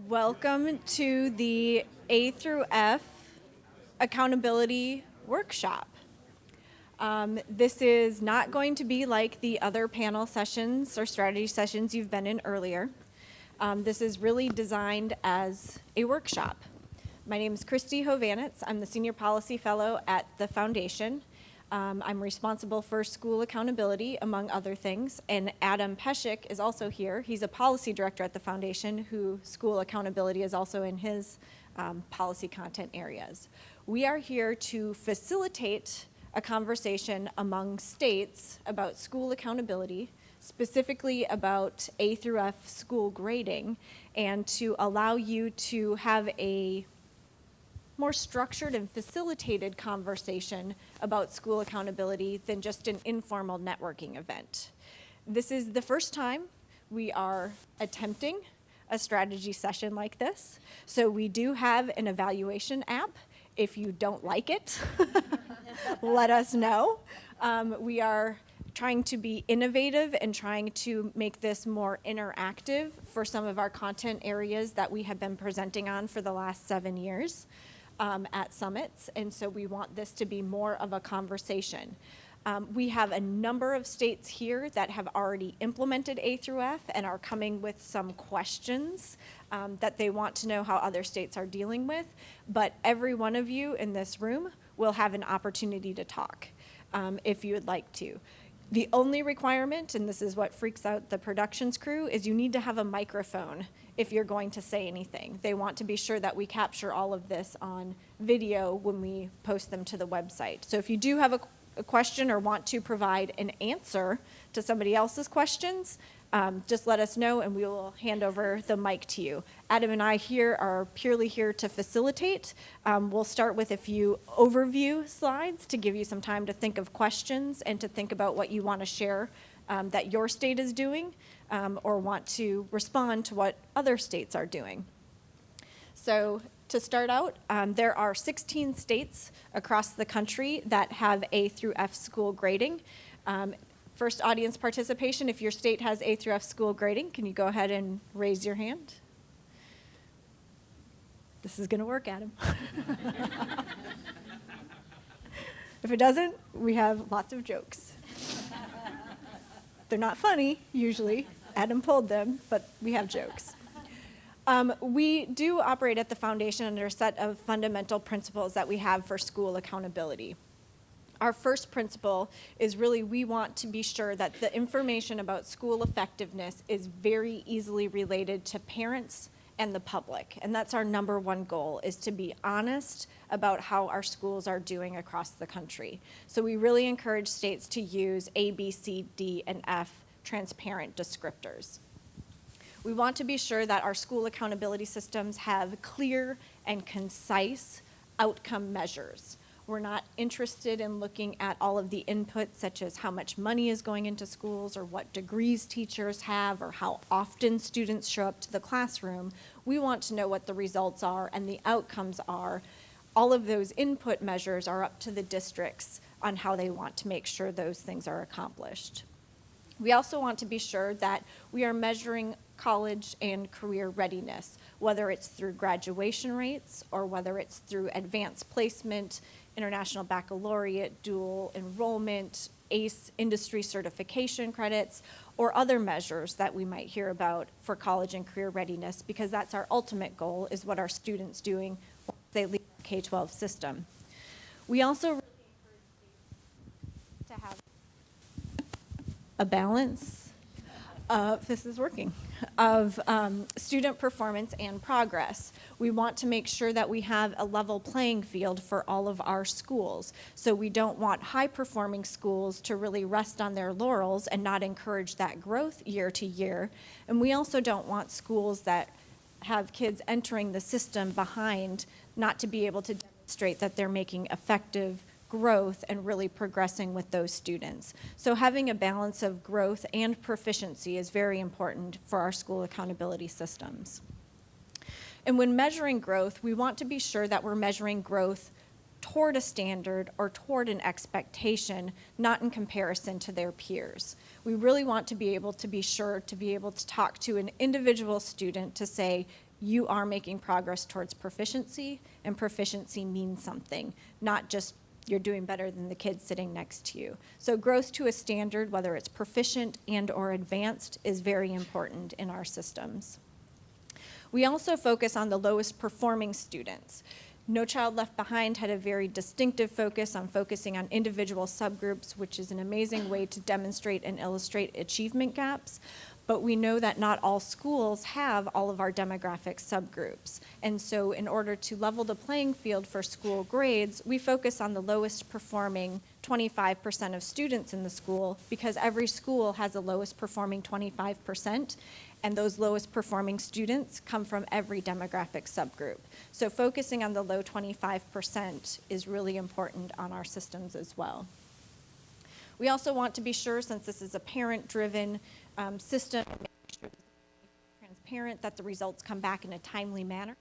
Welcome to the A through F Accountability Workshop. This is not going to be like the other panel sessions or strategy sessions you've been in earlier. This is really designed as a workshop. My name is Christy Hovanetz. I'm the Senior Policy Fellow at the Foundation. I'm responsible for school accountability, among other things, and Adam Peshek is also here. He's a policy director at the Foundation, who school accountability is also in his policy content areas. We are here to facilitate a conversation among states about school accountability, specifically about A through F school grading, and to allow you to have a more structured and facilitated conversation about school accountability than just an informal networking event. This is the first time we are attempting a strategy session like this. So we do have an evaluation app. If you don't like it, let us know. We are trying to be innovative and trying to make this more interactive for some of our content areas that we have been presenting on for the last 7 years. At summits, and so we want this to be more of a conversation. We have a number of states here that have already implemented A through F and are coming with some questions that they want to know how other states are dealing with, but every one of you in this room will have an opportunity to talk if you would like to. The only requirement, and this is what freaks out the productions crew, is you need to have a microphone if you're going to say anything. They want to be sure that we capture all of this on video when we post them to the website. So if you do have a question or want to provide an answer to somebody else's questions, just let us know and we will hand over the mic to you. Adam and I here are purely here to facilitate. We'll start with a few overview slides to give you some time to think of questions and to think about what you want to share that your state is doing or want to respond to what other states are doing. So to start out, there are 16 states across the country that have A through F school grading. First audience participation, if your state has A through F school grading, can you go ahead and raise your hand? This is going to work, Adam. If it doesn't, we have lots of jokes. They're not funny, usually. Adam pulled them, but we have jokes. We do operate at the Foundation under a set of fundamental principles that we have for school accountability. Our first principle is really we want to be sure that the information about school effectiveness is very easily related to parents and the public. And that's our number one goal, is to be honest about how our schools are doing across the country. So we really encourage states to use A, B, C, D, and F transparent descriptors. We want to be sure that our school accountability systems have clear and concise outcome measures. We're not interested in looking at all of the inputs, such as how much money is going into schools or what degrees teachers have or how often students show up to the classroom. We want to know what the results are and the outcomes are. All of those input measures are up to the districts on how they want to make sure those things are accomplished. We also want to be sure that we are measuring college and career readiness, whether it's through graduation rates or whether it's through advanced placement, international baccalaureate, dual enrollment, ACE industry certification credits, or other measures that we might hear about for college and career readiness, because that's our ultimate goal, is what our students doing once they leave the K-12 system. We also really encourage to have a balance of, this is working, of student performance and progress. We want to make sure that we have a level playing field for all of our schools. So we don't want high-performing schools to really rest on their laurels and not encourage that growth year to year. And we also don't want schools that have kids entering the system behind not to be able to demonstrate that they're making effective growth and really progressing with those students. So having a balance of growth and proficiency is very important for our school accountability systems. And when measuring growth, we want to be sure that we're measuring growth toward a standard or toward an expectation, not in comparison to their peers. We really want to be able to be sure to be able to talk to an individual student to say, you are making progress towards proficiency, and proficiency means something, not just you're doing better than the kid sitting next to you. So growth to a standard, whether it's proficient and or advanced, is very important in our systems. We also focus on the lowest performing students. No Child Left Behind had a very distinctive focus on focusing on individual subgroups, which is an amazing way to demonstrate and illustrate achievement gaps. But we know that not all schools have all of our demographic subgroups. And so in order to level the playing field for school grades, we focus on the lowest performing 25% of students in the school, because every school has a lowest performing 25%. And those lowest performing students come from every demographic subgroup. So focusing on the low 25% is really important on our systems as well. We also want to be sure, since this is a parent-driven system, and make sure it's transparent, that the results come back in a timely manner,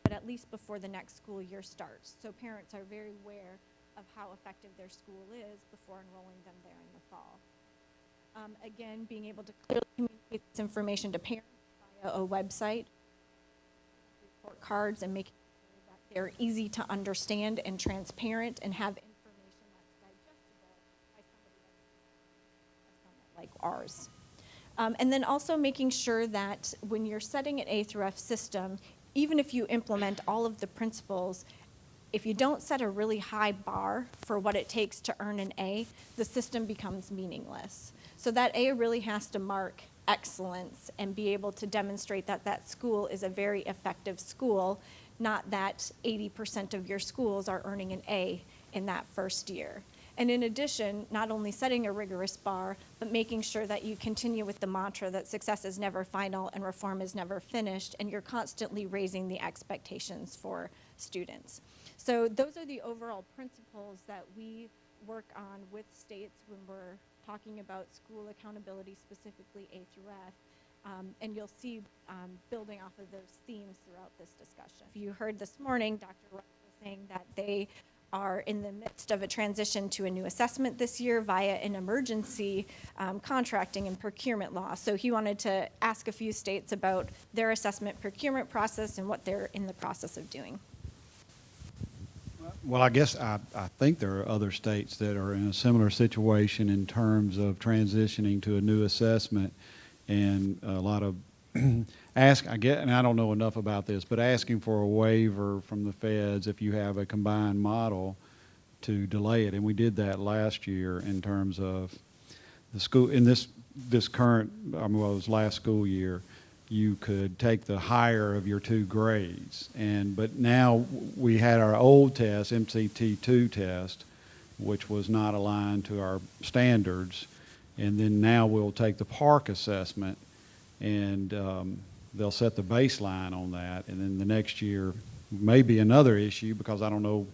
but at least before the next school year starts. So parents are very aware of how effective their school is before enrolling them there in the fall. Again, being able to clearly communicate this information to parents via a website, report cards, and making sure that they're easy to understand and transparent and have information that's digestible by somebody like ours. And then also making sure that when you're setting an A through F system, even if you implement all of the principles, if you don't set a really high bar for what it takes to earn an A, the system becomes meaningless. So that A really has to mark excellence and be able to demonstrate that that school is a very effective school, not that 80% of your schools are earning an A in that first year. And in addition, not only setting a rigorous bar, but making sure that you continue with the mantra that success is never final and reform is never finished, and you're constantly raising the expectations for students. So those are the overall principles that we work on with states when we're talking about school accountability, specifically A through F. And you'll see building off of those themes throughout this discussion. You heard this morning, Dr. Wright was saying that they are in the midst of a transition to a new assessment this year via an emergency contracting and procurement law. So he wanted to ask a few states about their assessment procurement process and what they're in the process of doing. Well, I guess I think there are other states that are in a similar situation in terms of transitioning to a new assessment, and a lot of and I don't know enough about this, but asking for a waiver from the feds if you have a combined model to delay it. And we did that last year in terms of the school, in this current, well, it was last school year, you could take the higher of your two grades. But now we had our old test, MCT2 test, which was not aligned to our standards. And then now we'll take the PARC assessment, and they'll set the baseline on that. And then the next year may be another issue, because I don't know,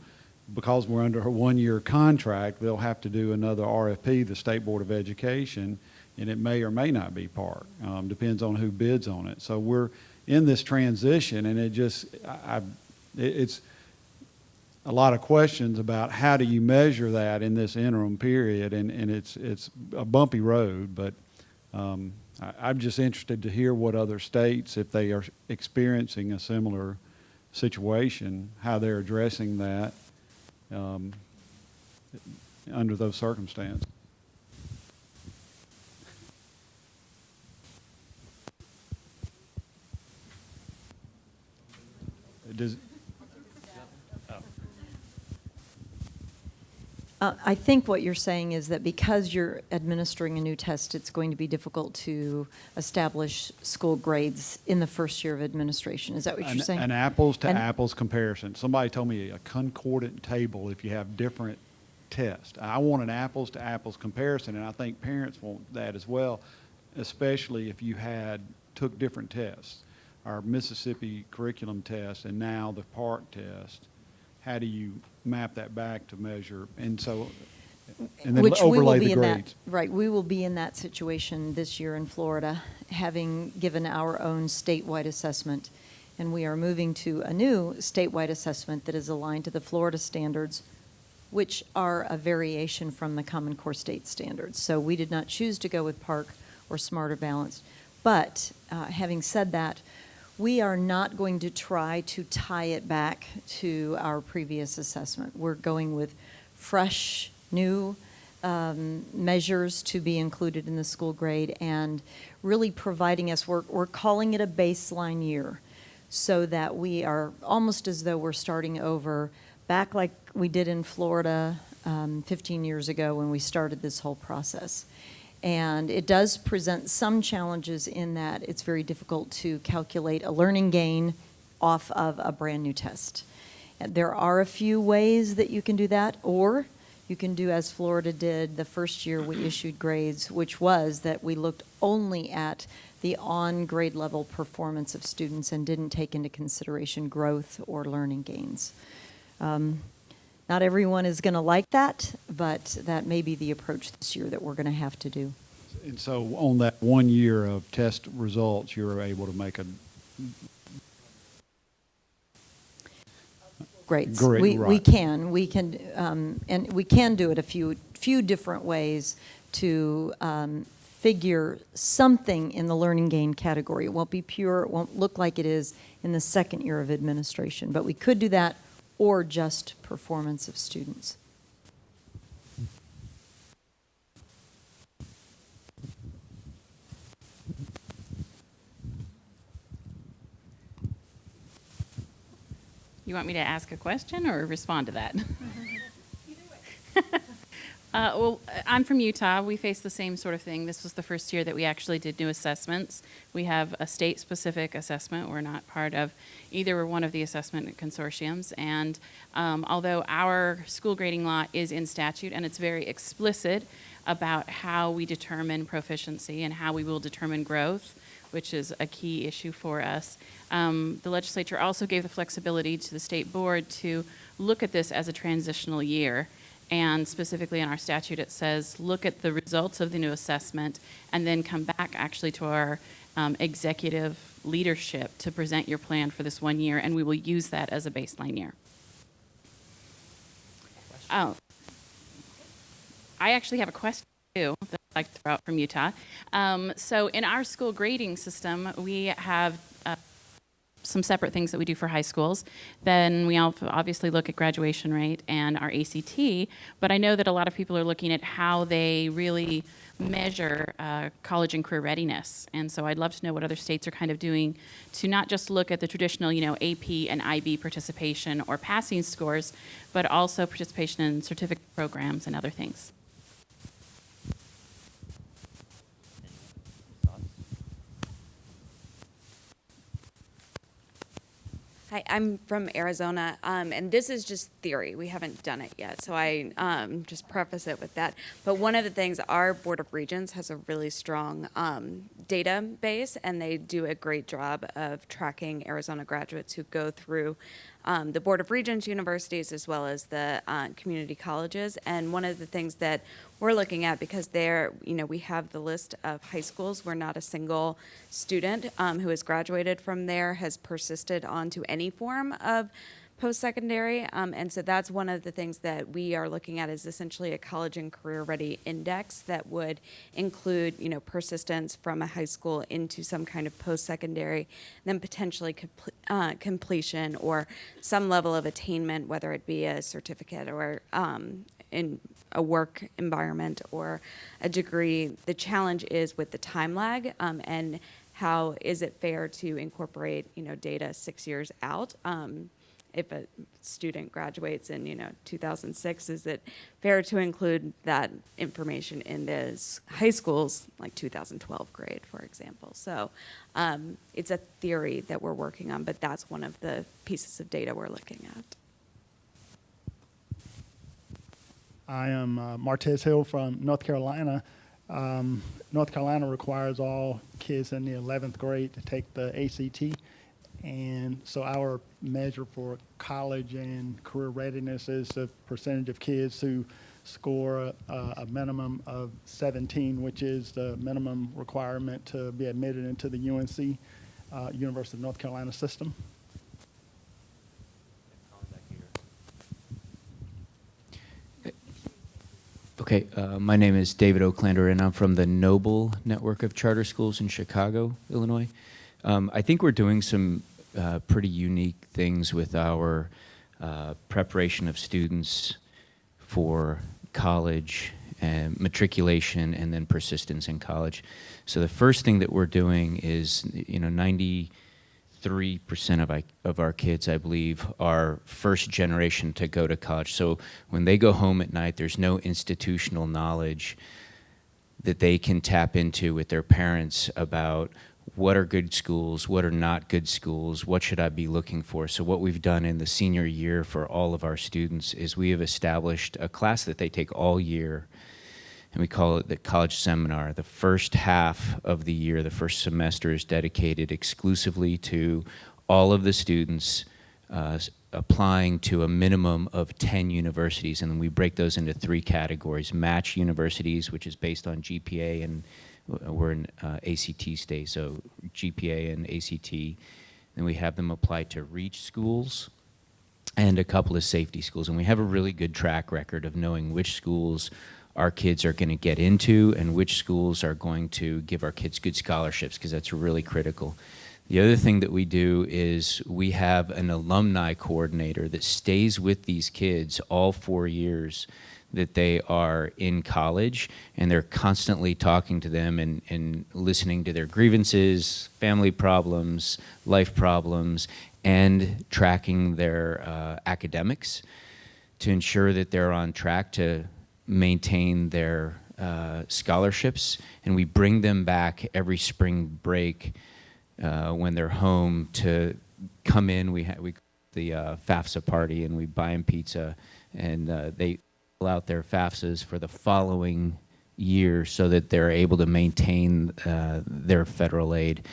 because we're under a one-year contract, they'll have to do another RFP, the State Board of Education, and it may or may not be PARC. Depends on who bids on it. So we're in this transition, and it's a lot of questions about how do you measure that in this interim period, and it's a bumpy road, but I'm just interested to hear what other states, if they are experiencing a similar situation, how they're addressing that under those circumstances. I think what you're saying is that because you're administering a new test, it's going to be difficult to establish school grades in the first year of administration. Is that what you're saying? An apples-to-apples comparison. Somebody told me a concordant table if you have different tests. I want an apples-to-apples comparison, and I think parents want that as well, especially if you took different tests. Our Mississippi curriculum test and now the PARC test. How do you map that back to measure, and then overlay the grades? Right, we will be in that situation this year in Florida, having given our own statewide assessment, and we are moving to a new statewide assessment that is aligned to the Florida standards, which are a variation from the Common Core state standards. So we did not choose to go with PARC or Smarter Balanced. But having said that, we are not going to try to tie it back to our previous assessment. We're going with fresh, new measures to be included in the school grade and really providing us, we're calling it a baseline year, so that we are almost as though we're starting over back like we did in Florida 15 years ago when we started this whole process. And it does present some challenges in that it's very difficult to calculate a learning gain off of a brand new test. And there are a few ways that you can do that, or you can do as Florida did the first year we issued grades, which was that we looked only at the on-grade level performance of students and didn't take into consideration growth or learning gains. Not everyone is going to like that, but that may be the approach this year that we're going to have to do. And so on that 1 year of test results, you were able to make a Grades. Great, We right. can, and we can do it a few different ways to figure something in the learning gain category. It won't be pure, it won't look like it is in the second year of administration, but we could do that, or just performance of students. You want me to ask a question or respond to that? Well, I'm from Utah. We face the same sort of thing. This was the first year that we actually did new assessments. We have a state-specific assessment. We're not part of either one of the assessment consortiums. And although our school grading law is in statute and it's very explicit about how we determine proficiency and how we will determine growth, which is a key issue for us, the legislature also gave the flexibility to the state board to look at this as a transitional year. And specifically in our statute, it says, look at the results of the new assessment and then come back actually to our executive leadership to present your plan for this 1 year, and we will use that as a baseline year. Oh, I actually have a question too that I'd like to throw out from Utah. So in our school grading system, we have some separate things that we do for high schools. Then we obviously look at graduation rate and our ACT, but I know that a lot of people are looking at how they really measure college and career readiness. And so I'd love to know what other states are kind of doing to not just look at the traditional, AP and IB participation or passing scores, but also participation in certificate programs and other things. Hi, I'm from Arizona, and this is just theory. We haven't done it yet, so I just preface it with that. But one of the things, our Board of Regents has a really strong database, and they do a great job of tracking Arizona graduates who go through the Board of Regents universities as well as the community colleges. And one of the things that we're looking at, because there, we have the list of high schools where not a single student who has graduated from there has persisted onto any form of post-secondary. And so that's one of the things that we are looking at, is essentially a college and career ready index that would include, persistence from a high school into some kind of post-secondary, then potentially completion or some level of attainment, whether it be a certificate or in a work environment or a degree. The challenge is with the time lag, and how is it fair to incorporate, data 6 years out? If a student graduates in, 2006, is it fair to include that information in this high school's, 2012 grade, for example? So it's a theory that we're working on, but that's one of the pieces of data we're looking at. I am Martez Hill from North Carolina. North Carolina requires all kids in the 11th grade to take the ACT. And so our measure for college and career readiness is the percentage of kids who score a minimum of 17, which is the minimum requirement to be admitted into the UNC, University of North Carolina system. Okay, my name is David Oaklander, and I'm from the Noble Network of Charter Schools in Chicago, Illinois. I think we're doing some pretty unique things with our preparation of students for college and matriculation and then persistence in college. So the first thing that we're doing is, 93% of our kids, I believe, are first generation to go to college. So when they go home at night, there's no institutional knowledge that they can tap into with their parents about what are good schools, what are not good schools, what should I be looking for. So what we've done in the senior year for all of our students is we have established a class that they take all year, and we call it the College Seminar. The first half of the year, the first semester, is dedicated exclusively to all of the students applying to a minimum of 10 universities, and then we break those into 3 categories. Match universities, which is based on GPA, and we're in ACT state, so GPA and ACT. Then we have them apply to reach schools and a couple of safety schools, and we have a really good track record of knowing which schools our kids are going to get into and which schools are going to give our kids good scholarships, because that's really critical. The other thing that we do is we have an alumni coordinator that stays with these kids all 4 years that they are in college, and they're constantly talking to them and listening to their grievances, family problems, life problems, and tracking their academics to ensure that they're on track to maintain their scholarships. And we bring them back every spring break when they're home to come in. We call it the FAFSA party, and we buy them pizza, and they fill out their FAFSAs for the following year so that they're able to maintain their federal aid.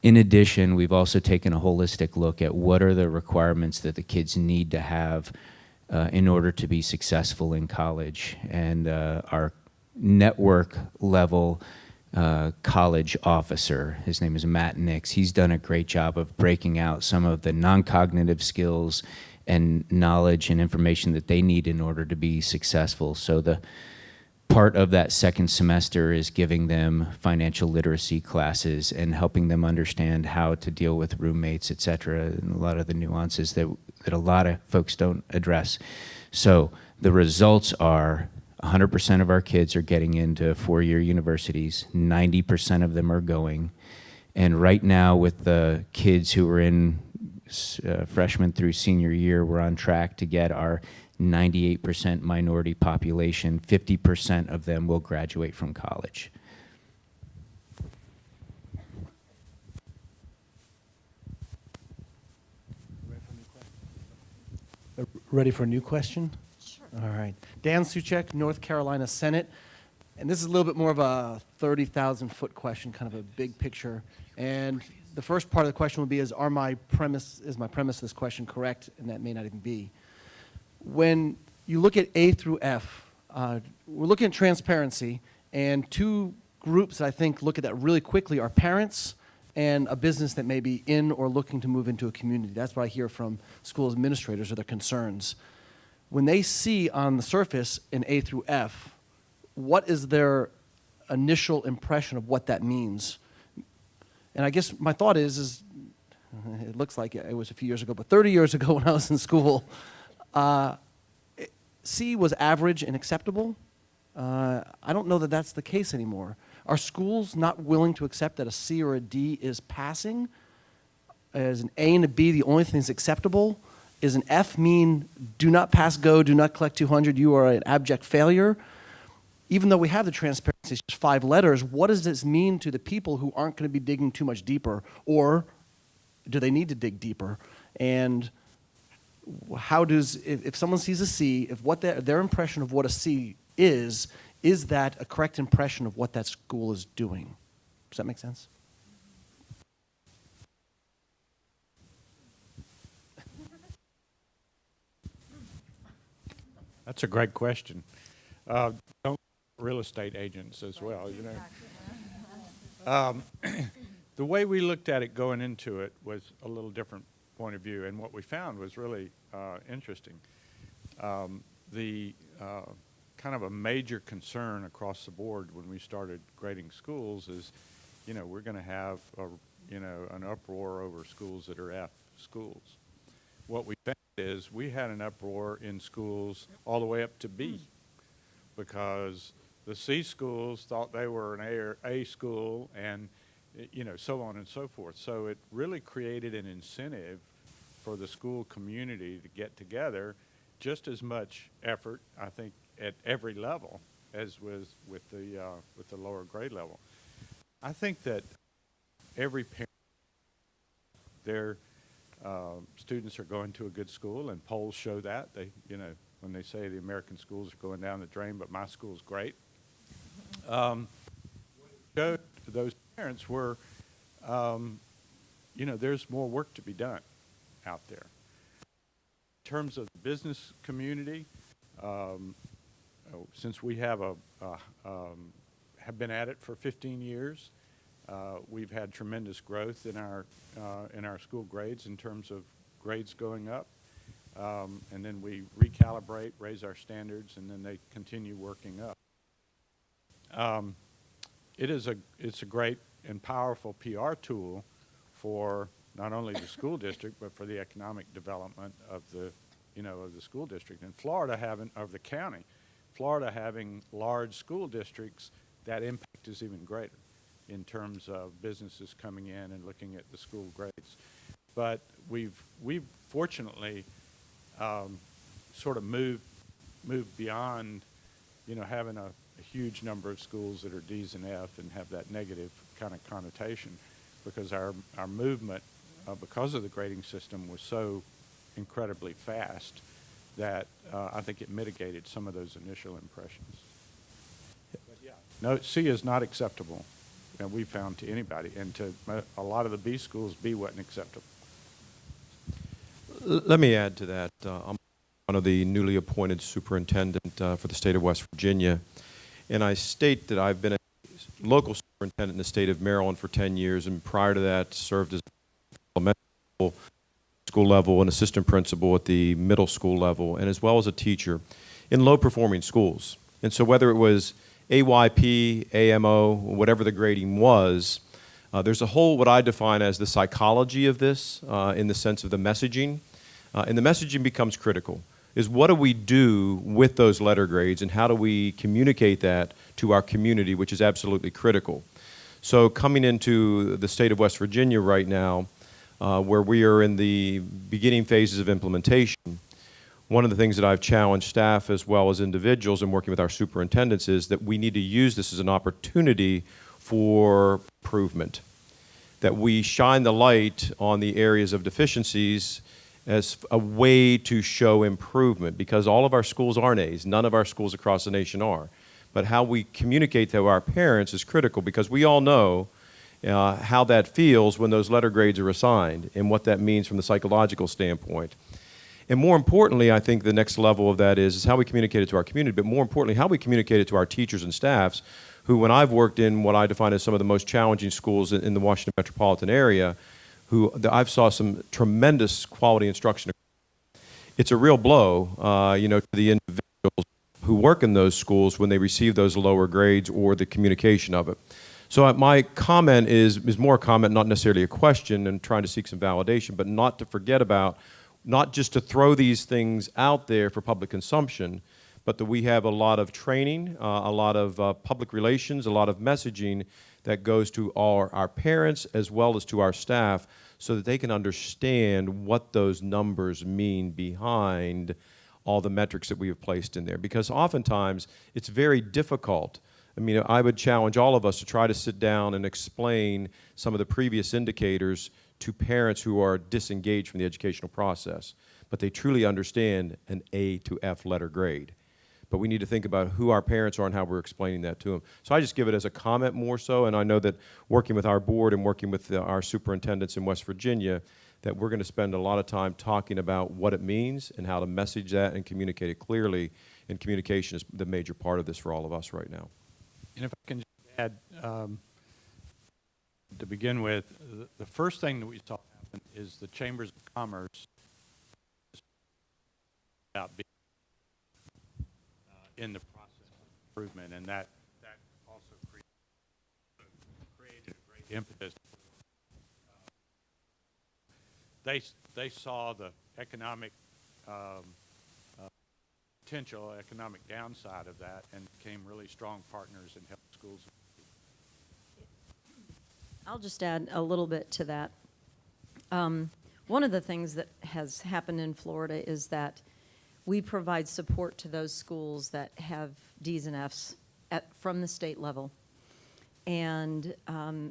In addition, we've also taken a holistic look at what are the requirements that the kids need to have in order to be successful in college. And our network level college officer, his name is Matt Nix, he's done a great job of breaking out some of the non-cognitive skills and knowledge and information that they need in order to be successful. So the part of that second semester is giving them financial literacy classes and helping them understand how to deal with roommates, et cetera, and a lot of the nuances that a lot of folks don't address. So the results are 100% of our kids are getting into 4-year universities, 90% of them are going, and right now with the kids who are in freshman through senior year, we're on track to get our 98% minority population. 50% of them will graduate from college. Ready for a new question? Sure. All right. Dan Suchek, North Carolina Senate. And this is a little bit more of a 30,000-foot question, kind of a big picture. And the first part of the question would be, is my premise of this question correct? And that may not even be. When you look at A through F, we're looking at transparency, and 2 groups that I think look at that really quickly are parents and a business that may be in or looking to move into a community. That's what I hear from school administrators, are their concerns. When they see on the surface in A through F, what is their initial impression of what that means? And I guess my thought is it looks like it was a few years ago, but 30 years ago when I was in school, C was average and acceptable. I don't know that that's the case anymore. Are schools not willing to accept that a C or a D is passing? Is an A and a B the only thing that's acceptable? Is an F mean do not pass go, do not collect 200, you are an abject failure? Even though we have the transparency, it's just 5 letters, what does this mean to the people who aren't going to be digging too much deeper? Or do they need to dig deeper? And how does, if someone sees a C, if what their impression of what a C is that a correct impression of what that school is doing? Does that make sense? That's a great question. Don't real estate agents as well, you know. The way we looked at it going into it was a little different point of view, and what we found was really interesting. The kind of a major concern across the board when we started grading schools is, we're going to have an uproar over schools that are F schools. What we found is we had an uproar in schools all the way up to B, because the C schools thought they were an A or A school, and so on and so forth. So it really created an incentive for the school community to get together, just as much effort, I think, at every level as with the lower grade level. I think that every parent, their students are going to a good school, and polls show that. They, when they say the American schools are going down the drain, but my school's great. What it showed to those parents were, there's more work to be done out there. In terms of the business community, since we have been at it for 15 years, we've had tremendous growth in our school grades in terms of grades going up, and then we recalibrate, raise our standards, and then they continue working up. It's a great and powerful PR tool for not only the school district but for the economic development of the school district. In Florida, of the county, Florida having large school districts, that impact is even greater in terms of businesses coming in and looking at the school grades. But we've fortunately sort of moved beyond having a huge number of schools that are D's and F and have that negative kind of connotation, because our movement, because of the grading system, was so incredibly fast that I think it mitigated some of those initial impressions. But yeah, no, C is not acceptable, and we found, to anybody, and to a lot of the B schools, B wasn't acceptable. Let me add to that. I'm one of the newly appointed superintendent for the state of West Virginia, and I state that I've been a local superintendent in the state of Maryland for 10 years, and prior to that served as elementary school level, an assistant principal at the middle school level, and as well as a teacher in low-performing schools. And so whether it was AYP, AMO, whatever the grading was, there's a whole, what I define as the psychology of this, in the sense of the messaging. And the messaging becomes critical, is what do we do with those letter grades, and how do we communicate that to our community, which is absolutely critical. So coming into the state of West Virginia right now, where we are in the beginning phases of implementation, one of the things that I've challenged staff as well as individuals in working with our superintendents is that we need to use this as an opportunity for improvement, that we shine the light on the areas of deficiencies as a way to show improvement, because all of our schools aren't A's. None of our schools across the nation are. But how we communicate to our parents is critical, because we all know how that feels when those letter grades are assigned and what that means from the psychological standpoint. And more importantly, I think the next level of that is how we communicate it to our community, but more importantly, how we communicate it to our teachers and staffs, who, when I've worked in what I define as some of the most challenging schools in the Washington metropolitan area, I've saw some tremendous quality instruction. It's a real blow, to the individuals who work in those schools when they receive those lower grades or the communication of it. So my comment is more a comment, not necessarily a question, and trying to seek some validation, but not to forget about, not just to throw these things out there for public consumption, but that we have a lot of training, a lot of public relations, a lot of messaging that goes to our parents as well as to our staff, so that they can understand what those numbers mean behind all the metrics that we have placed in there. Because oftentimes it's very difficult. I mean, I would challenge all of us to try to sit down and explain some of the previous indicators to parents who are disengaged from the educational process, but they truly understand an A to F letter grade. But we need to think about who our parents are and how we're explaining that to them. So I just give it as a comment more so, and I know that working with our board and working with our superintendents in West Virginia, that we're going to spend a lot of time talking about what it means and how to message that and communicate it clearly, and communication is the major part of this for all of us right now. And if I can just add, to begin with, the first thing that we saw happen is the Chambers of Commerce about being in the process improvement, and that also created a great impetus. They saw the economic potential economic downside of that and became really strong partners in helping schools. I'll just add a little bit to that. One of the things that has happened in Florida is that we provide support to those schools that have D's and F's from the state level. And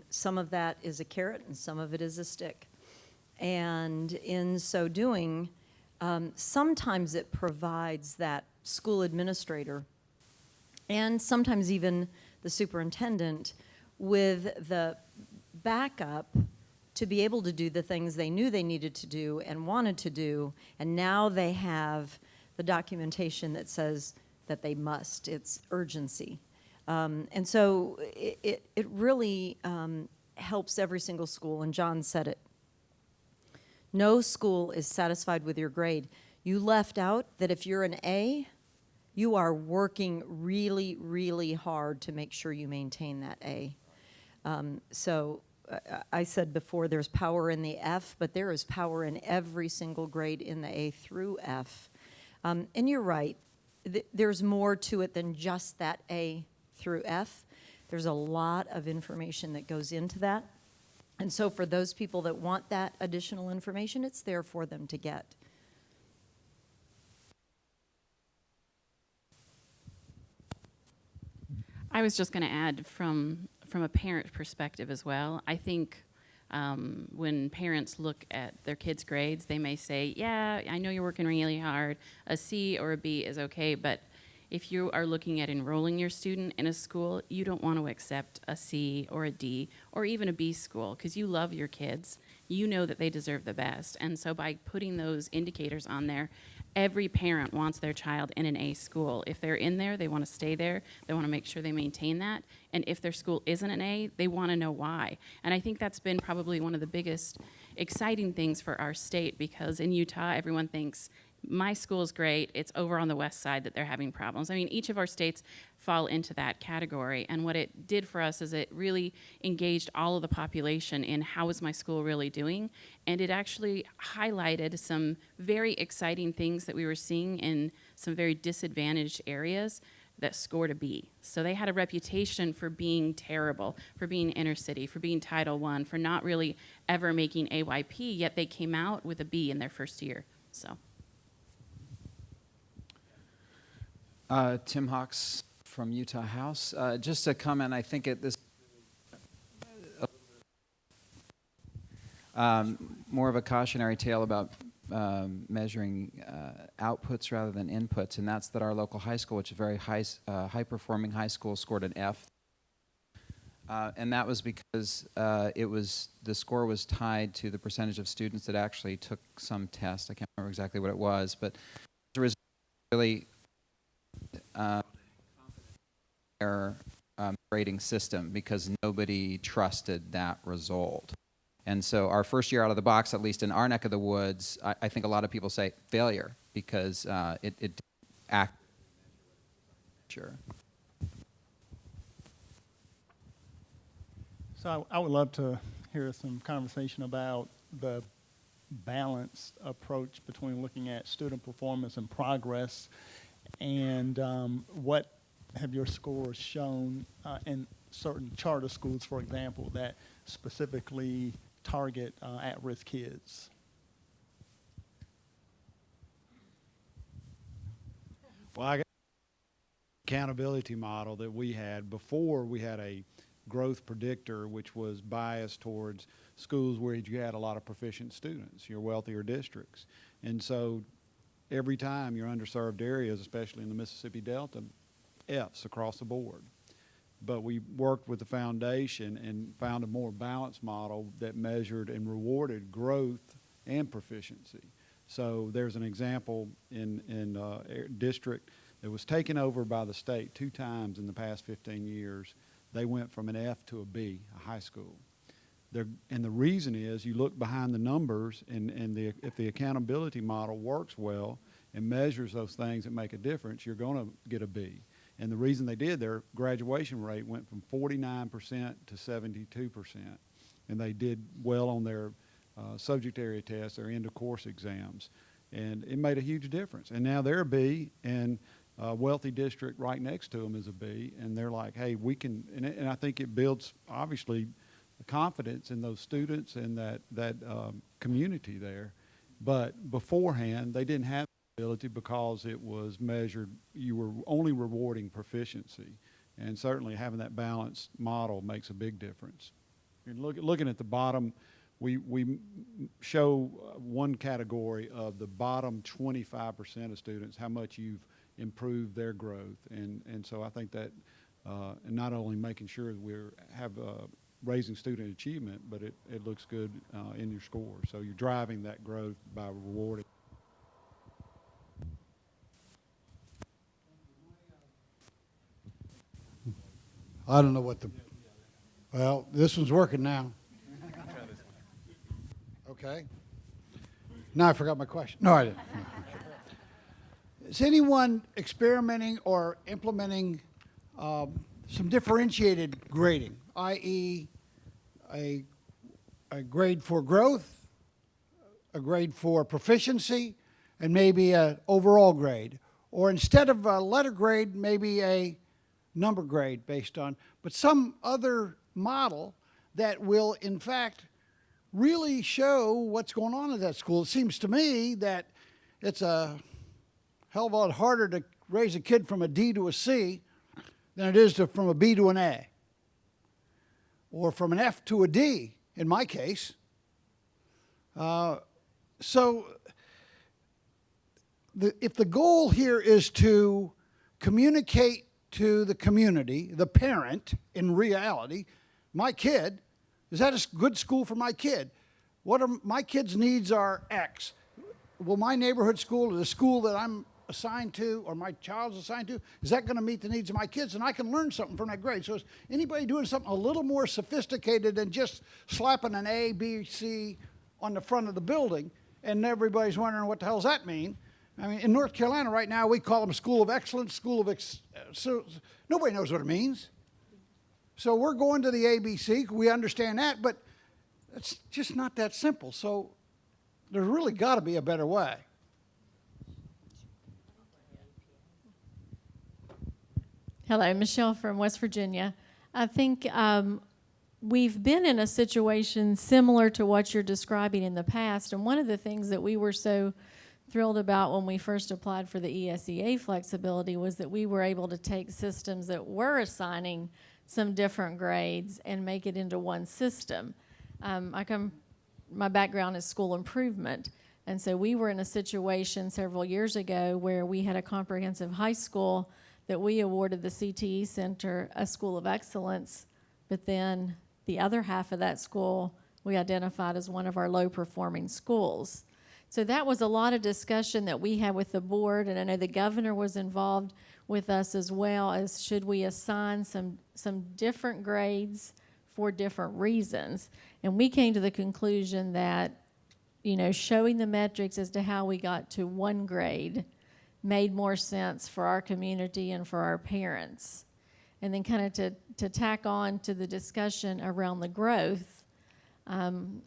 some of that is a carrot and some of it is a stick. And in so doing, sometimes it provides that school administrator and sometimes even the superintendent with the backup to be able to do the things they knew they needed to do and wanted to do, and now they have the documentation that says that they must. It's urgency. And so it really helps every single school, and John said it. No school is satisfied with your grade. You left out that if you're an A, you are working really, really hard to make sure you maintain that A. So I said before there's power in the F, but there is power in every single grade in the A through F. And you're right, there's more to it than just that A through F. There's a lot of information that goes into that. And so for those people that want that additional information, it's there for them to get. I was just going to add from a parent perspective as well. I think when parents look at their kids' grades, they may say, yeah, I know you're working really hard. A C or a B is okay, but if you are looking at enrolling your student in a school, you don't want to accept a C or a D or even a B school because you love your kids. You know that they deserve the best. And so by putting those indicators on there, every parent wants their child in an A school. If they're in there, they want to stay there. They want to make sure they maintain that. And if their school isn't an A, they want to know why. And I think that's been probably one of the biggest exciting things for our state, because in Utah, everyone thinks my school is great. It's over on the west side that they're having problems. I mean, each of our states fall into that category. And what it did for us is it really engaged all of the population in how is my school really doing. And it actually highlighted some very exciting things that we were seeing in some very disadvantaged areas that scored a B. So they had a reputation for being terrible, for being inner city, for being Title I, for not really ever making AYP, yet they came out with a B in their first year. So. Tim Hawks from Utah House. Just a comment, I think this more of a cautionary tale about measuring outputs rather than inputs, and that's that our local high school, which is a very high-performing high school, scored an F. And that was because the score was tied to the percentage of students that actually took some test. I can't remember exactly what it was, but there was really their grading system because nobody trusted that result. And so our first year out of the box, at least in our neck of the woods, I think a lot of people say failure because it didn't act. Sure. So I would love to hear some conversation about the balanced approach between looking at student performance and progress, and what have your scores shown in certain charter schools, for example, that specifically target at-risk kids? Well, I got an accountability model that we had before. We had a growth predictor, which was biased towards schools where you had a lot of proficient students, your wealthier districts. And so every time your underserved areas, especially in the Mississippi Delta, F's across the board. But we worked with the foundation and found a more balanced model that measured and rewarded growth and proficiency. So there's an example in a district that was taken over by the state 2 times in the past 15 years. They went from an F to a B, a high school. And the reason is you look behind the numbers, and if the accountability model works well and measures those things that make a difference, you're going to get a B. And the reason they did, their graduation rate went from 49% to 72%. And they did well on their subject area tests, their end of course exams. And it made a huge difference. And now they're a B, and a wealthy district right next to them is a B. And they're like, hey, we can, and I think it builds, obviously, the confidence in those students and that community there. But beforehand, they didn't have the ability because it was measured, you were only rewarding proficiency. And certainly having that balanced model makes a big difference. And looking at the bottom, we show one category of the bottom 25% of students, how much you've improved their growth. And so I think that, and not only making sure that we have raising student achievement, but it looks good in your score. So you're driving that growth by rewarding. I don't know what well, this one's working now. Okay. Now I forgot my question. No, I didn't. No, okay. Is anyone experimenting or implementing some differentiated grading, i.e. a grade for growth, a grade for proficiency, and maybe an overall grade? Or instead of a letter grade, maybe a number grade based on, but some other model that will, in fact, really show what's going on at that school. It seems to me that it's a hell of a lot harder to raise a kid from a D to a C than it is from a B to an A, or from an F to a D, in my case. So if the goal here is to communicate to the community, the parent, in reality, my kid, is that a good school for my kid? What are my kid's needs are X. Will my neighborhood school, or the school that I'm assigned to, or my child's assigned to, is that going to meet the needs of my kids? And I can learn something from that grade. So is anybody doing something a little more sophisticated than just slapping an A, B, C on the front of the building, and everybody's wondering what the hell does that mean? I mean, in North Carolina right now, we call them School of Excellence, so nobody knows what it means. So we're going to the ABC, we understand that, but it's just not that simple. So there's really got to be a better way. Hello, Michelle from West Virginia. I think we've been in a situation similar to what you're describing in the past, and one of the things that we were so thrilled about when we first applied for the ESEA flexibility was that we were able to take systems that were assigning some different grades and make it into one system. My background is school improvement, and so we were in a situation several years ago where we had a comprehensive high school that we awarded the CTE Center a School of Excellence, but then the other half of that school we identified as one of our low-performing schools. So that was a lot of discussion that we had with the board, and I know the governor was involved with us as well, as should we assign some different grades for different reasons. And we came to the conclusion that, you know, showing the metrics as to how we got to one grade made more sense for our community and for our parents. And then kind of to tack on to the discussion around the growth,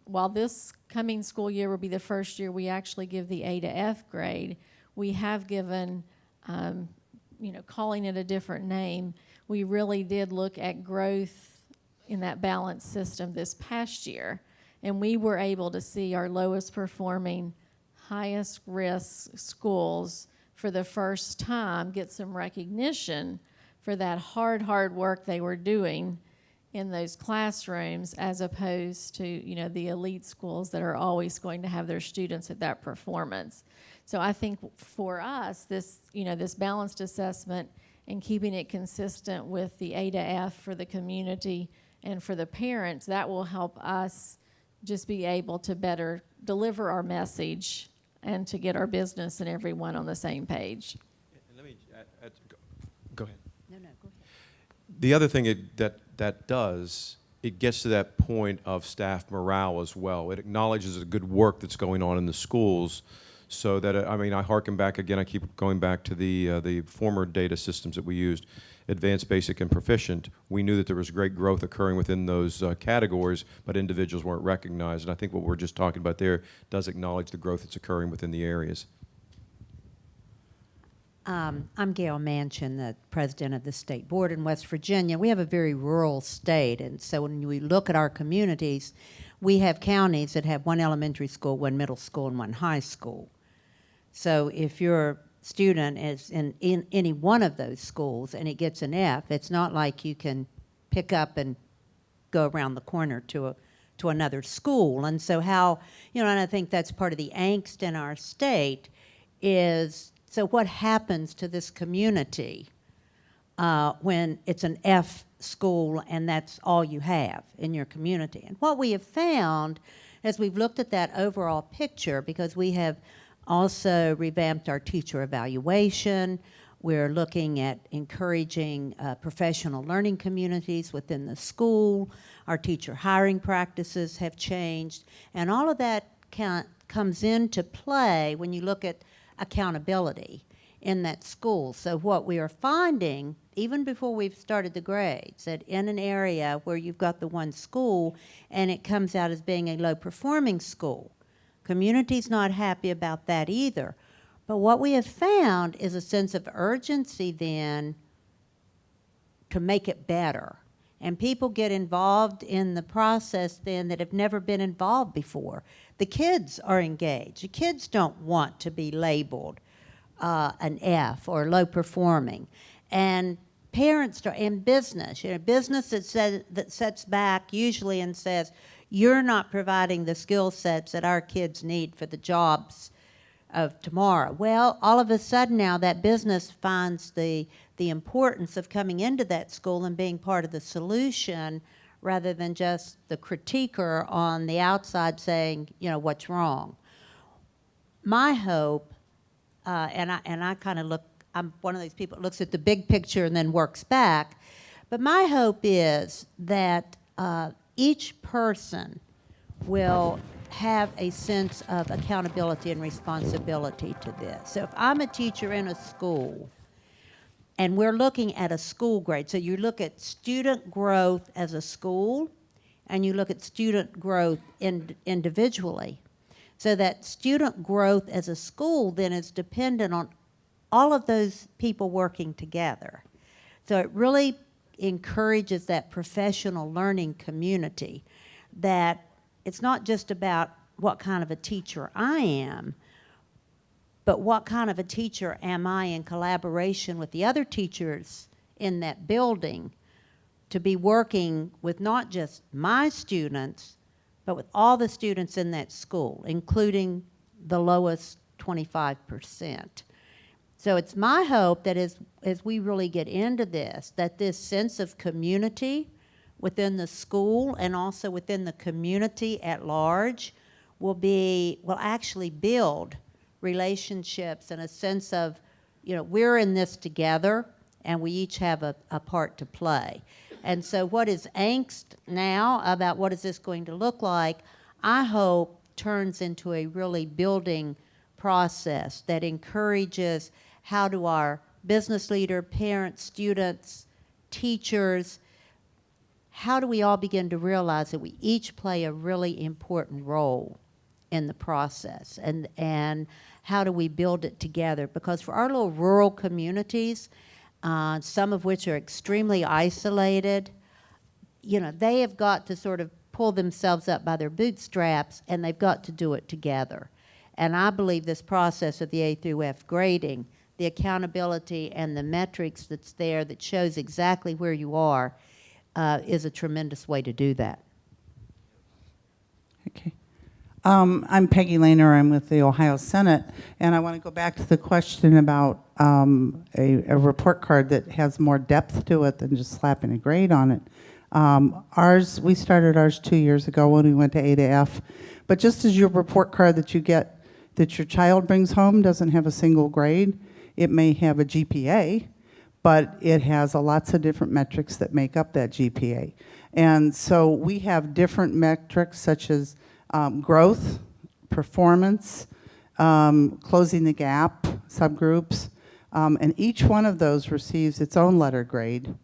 while this coming school year will be the first year we actually give the A to F grade, we have given, you know, calling it a different name, we really did look at growth in that balanced system this past year. And we were able to see our lowest performing, highest risk schools for the first time get some recognition for that hard work they were doing in those classrooms, as opposed to, you know, the elite schools that are always going to have their students at that performance. So I think for us, this, you know, this balanced assessment and keeping it consistent with the A to F for the community and for the parents, that will help us just be able to better deliver our message and to get our business and everyone on the same page. Let me go ahead. No, go ahead. The other thing that does, it gets to that point of staff morale as well. It acknowledges the good work that's going on in the schools. So that, I mean, I hearken back again, I keep going back to the former data systems that we used, advanced, basic, and proficient. We knew that there was great growth occurring within those categories, but individuals weren't recognized. And I think what we're just talking about there does acknowledge the growth that's occurring within the areas. I'm Gail Manchin, the president of the state board in West Virginia. We have a very rural state, and so when we look at our communities, we have counties that have one elementary school, one middle school, and one high school. So if your student is in any one of those schools and it gets an F, it's not like you can pick up and go around the corner to another school. And so how, and I think that's part of the angst in our state is, so what happens to this community when it's an F school and that's all you have in your community? And what we have found as we've looked at that overall picture, because we have also revamped our teacher evaluation, we're looking at encouraging professional learning communities within the school, our teacher hiring practices have changed, and all of that comes into play when you look at accountability in that school. So what we are finding, even before we've started the grades, that in an area where you've got the one school and it comes out as being a low-performing school, community's not happy about that either. But what we have found is a sense of urgency then to make it better. And people get involved in the process then that have never been involved before. The kids are engaged. The kids don't want to be labeled an F or low performing. And parents are in business. Business that sets back usually and says, you're not providing the skill sets that our kids need for the jobs of tomorrow. Well, all of a sudden now that business finds the importance of coming into that school and being part of the solution rather than just the critiquer on the outside saying, what's wrong. My hope, and I kind of look, I'm one of those people that looks at the big picture and then works back, but my hope is that each person will have a sense of accountability and responsibility to this. So if I'm a teacher in a school and we're looking at a school grade, so you look at student growth as a school and you look at student growth individually. So that student growth as a school then is dependent on all of those people working together. So it really encourages that professional learning community, that it's not just about what kind of a teacher I am, but what kind of a teacher am I in collaboration with the other teachers in that building to be working with not just my students, but with all the students in that school, including the lowest 25%. So it's my hope that as we really get into this, that this sense of community within the school and also within the community at large will actually build relationships and a sense of, we're in this together and we each have a part to play. And so what is angst now about what is this going to look like, I hope turns into a really building process that encourages how do our business leader, parents, students, teachers, how do we all begin to realize that we each play a really important role in the process, and how do we build it together? Because for our little rural communities, some of which are extremely isolated, they have got to sort of pull themselves up by their bootstraps, and they've got to do it together. And I believe this process of the A through F grading, the accountability and the metrics that's there that shows exactly where you are, is a tremendous way to do that. Okay. I'm Peggy Lehner. I'm with the Ohio Senate, and I want to go back to the question about a report card that has more depth to it than just slapping a grade on it. We started ours 2 years ago when we went to A to F, but just as your report card that you get that your child brings home doesn't have a single grade, it may have a GPA, but it has lots of different metrics that make up that GPA. And so we have different metrics such as growth, performance, Closing the Gap subgroups, and each one of those receives its own letter grade,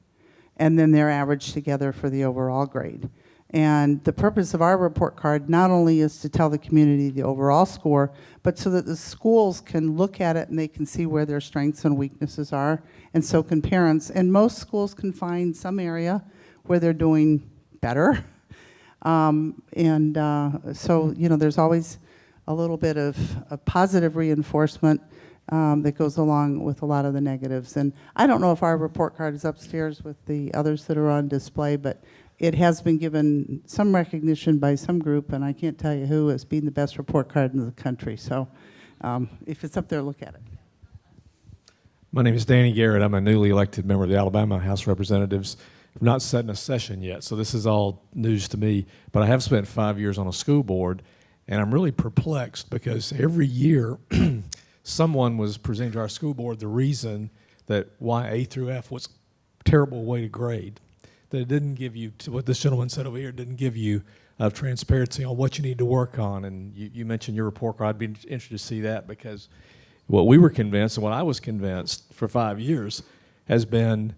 and then they're averaged together for the overall grade. And the purpose of our report card not only is to tell the community the overall score, but so that the schools can look at it and they can see where their strengths and weaknesses are, and so can parents. And most schools can find some area where they're doing better. So, there's always a little bit of a positive reinforcement that goes along with a lot of the negatives. And I don't know if our report card is upstairs with the others that are on display, but it has been given some recognition by some group, and I can't tell you who, as being the best report card in the country. So if it's up there, look at it. My name is Danny Garrett. I'm a newly elected member of the Alabama House of Representatives. I've not sat in a session yet, so this is all news to me. But I have spent 5 years on a school board, and I'm really perplexed because every year someone was presenting to our school board the reason that why A through F was a terrible way to grade. That it didn't give you, to what this gentleman said over here, it didn't give you transparency on what you need to work on. And you mentioned your report card. I'd be interested to see that, because what we were convinced and what I was convinced for 5 years has been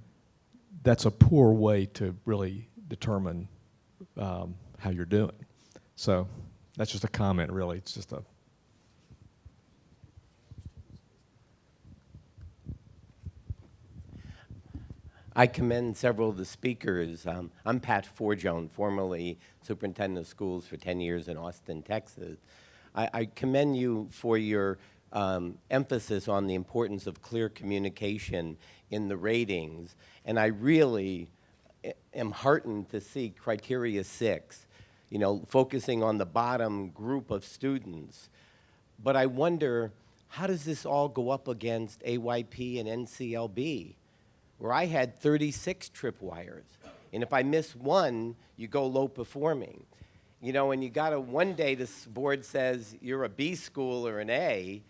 that's a poor way to really determine how you're doing. So that's just a comment, really. It's just a... I commend several of the speakers. I'm Pat Forjone, formerly superintendent of schools for 10 years in Austin, Texas. I commend you for your emphasis on the importance of clear communication in the ratings, and I really am heartened to see criteria 6, focusing on the bottom group of students. But I wonder, how does this all go up against AYP and NCLB? Where I had 36 tripwires. And if I miss one, you go low performing. And you got to, one day this board says you're a B school or an A,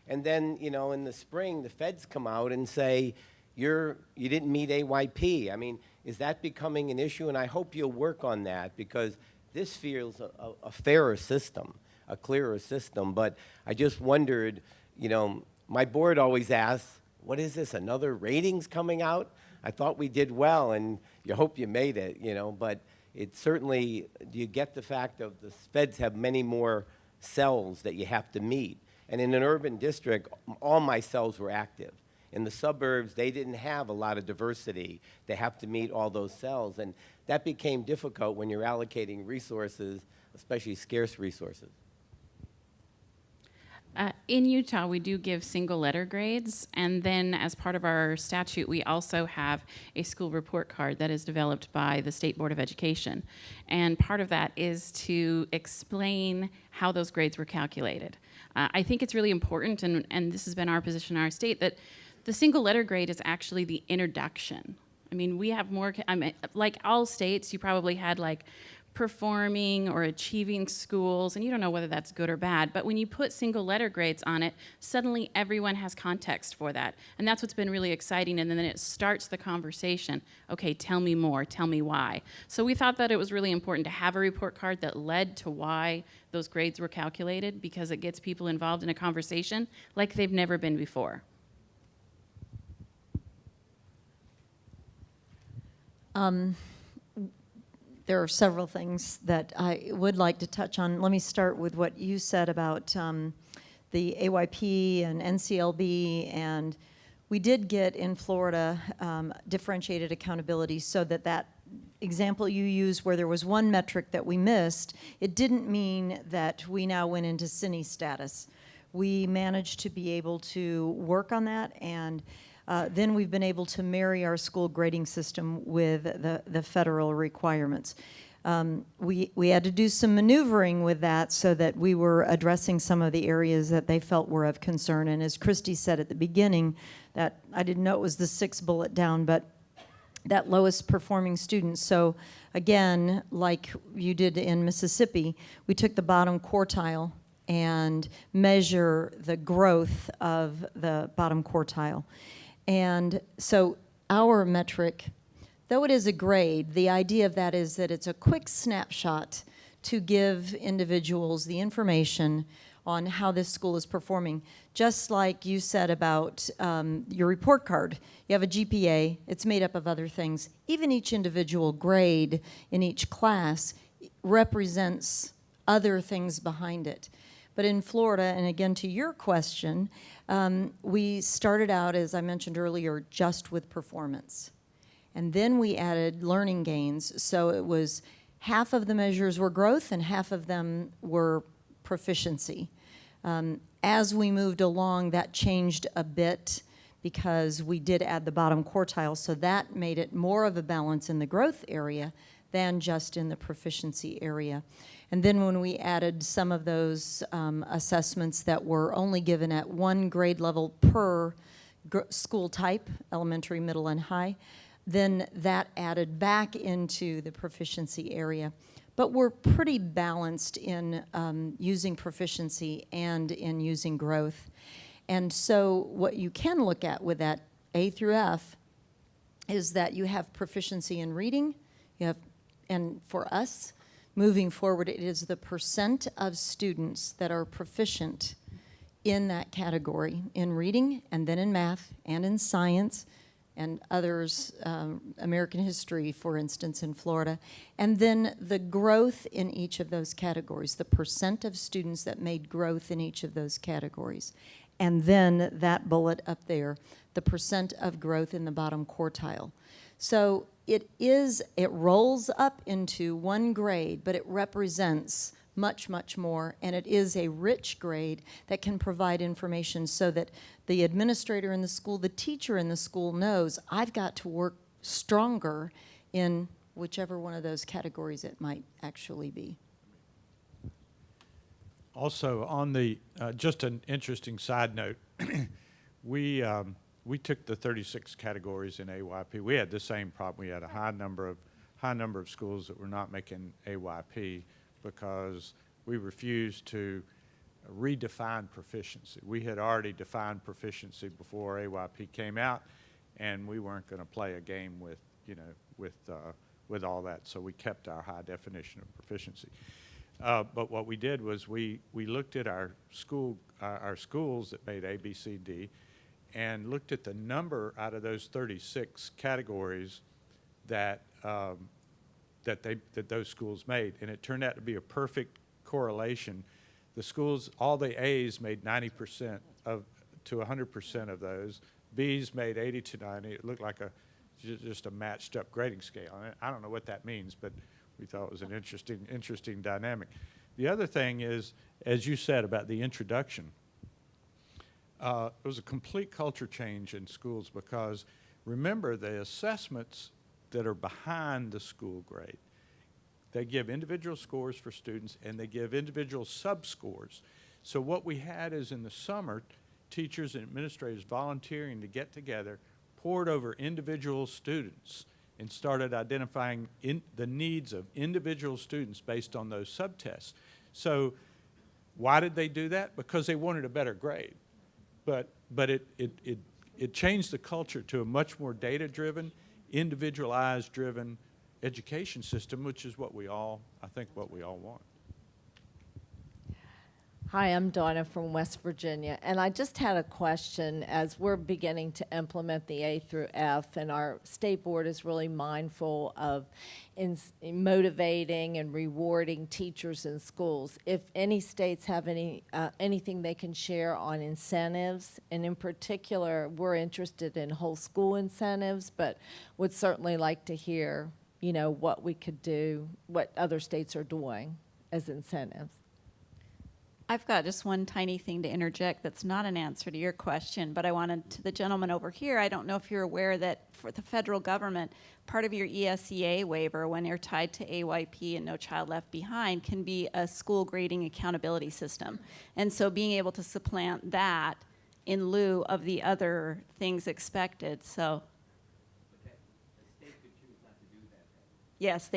and then, in the spring, the feds come out and say you didn't meet AYP. I mean, is that becoming an issue? And I hope you'll work on that, because this feels a fairer system, a clearer system. But I just wondered, my board always asks, what is this, another ratings coming out? I thought we did well, and you hope you made it, but it certainly, you get the fact of the feds have many more cells that you have to meet. And in an urban district, all my cells were active. In the suburbs, they didn't have a lot of diversity. They have to meet all those cells, and that became difficult when you're allocating resources, especially scarce resources. In Utah, we do give single letter grades, and then as part of our statute, we also have a school report card that is developed by the State Board of Education. And part of that is to explain how those grades were calculated. I think it's really important, and this has been our position in our state, that the single letter grade is actually the introduction. I mean, we have more, like all states, you probably had like performing or achieving schools, and you don't know whether that's good or bad, but when you put single letter grades on it, suddenly everyone has context for that. And that's what's been really exciting, and then it starts the conversation. Okay, tell me more, tell me why. So we thought that it was really important to have a report card that led to why those grades were calculated, because it gets people involved in a conversation like they've never been before. There are several things that I would like to touch on. Let me start with what you said about the AYP and NCLB, and we did get in Florida differentiated accountability, so that example you used where there was one metric that we missed, it didn't mean that we now went into CINI status. We managed to be able to work on that, and then we've been able to marry our school grading system with the federal requirements. We had to do some maneuvering with that so that we were addressing some of the areas that they felt were of concern. And as Christy said at the beginning, that I didn't know it was the 6th bullet down, but that lowest performing students. So again, like you did in Mississippi, we took the bottom quartile and measure the growth of the bottom quartile. And so our metric, though it is a grade, the idea of that is that it's a quick snapshot to give individuals the information on how this school is performing. Just like you said about your report card, you have a GPA, it's made up of other things. Even each individual grade in each class represents other things behind it. But in Florida, and again to your question, we started out, as I mentioned earlier, just with performance. And then we added learning gains, so it was half of the measures were growth and half of them were proficiency. As we moved along, that changed a bit because we did add the bottom quartile, so that made it more of a balance in the growth area than just in the proficiency area. And then when we added some of those assessments that were only given at one grade level per school type, elementary, middle, and high, then that added back into the proficiency area. But we're pretty balanced in using proficiency and in using growth. And so what you can look at with that A through F is that you have proficiency in reading, you have, and for us, moving forward, it is the percent of students that are proficient in that category, in reading, and then in math, and in science, and others, American history, for instance, in Florida, and then the growth in each of those categories, the percent of students that made growth in each of those categories. And then that bullet up there, the percent of growth in the bottom quartile. So it rolls up into one grade, but it represents much, much more, and it is a rich grade that can provide information so that the administrator in the school, the teacher in the school knows, I've got to work stronger in whichever one of those categories it might actually be. Also, on the, just an interesting side note, we took the 36 categories in AYP. We had the same problem. We had a high number of schools that were not making AYP because we refused to redefine proficiency. We had already defined proficiency before AYP came out, and we weren't going to play a game with, you know, with all that. So we kept our high definition of proficiency. But what we did was we looked at our schools that made A, B, C, D, and looked at the number out of those 36 categories that those schools made, and it turned out to be a perfect correlation. The schools, all the A's made 90% to 100% of those. B's made 80 to 90. It looked like just a matched up grading scale. And I don't know what that means, but we thought it was an interesting dynamic. The other thing is, as you said about the introduction, it was a complete culture change in schools because remember the assessments that are behind the school grade. They give individual scores for students and they give individual sub-scores. So what we had is in the summer, teachers and administrators volunteering to get together, poured over individual students and started identifying the needs of individual students based on those subtests. So why did they do that? Because they wanted a better grade. But it changed the culture to a much more data-driven, individualized-driven education system, which is what we all, I think, what we all want. Hi, I'm Donna from West Virginia, and I just had a question. As we're beginning to implement the A through F, and our state board is really mindful of in motivating and rewarding teachers in schools. If any states have anything they can share on incentives, and in particular, we're interested in whole school incentives, but would certainly like to hear, you know, what we could do, what other states are doing as incentives. I've got just one tiny thing to interject that's not an answer to your question, but I wanted to the gentleman over here, I don't know if you're aware that for the federal government, part of your ESEA waiver when you're tied to AYP and No Child Left Behind can be a school grading accountability system. And so being able to supplant that in lieu of the other things expected, so. But the state could choose not to do that. Yes,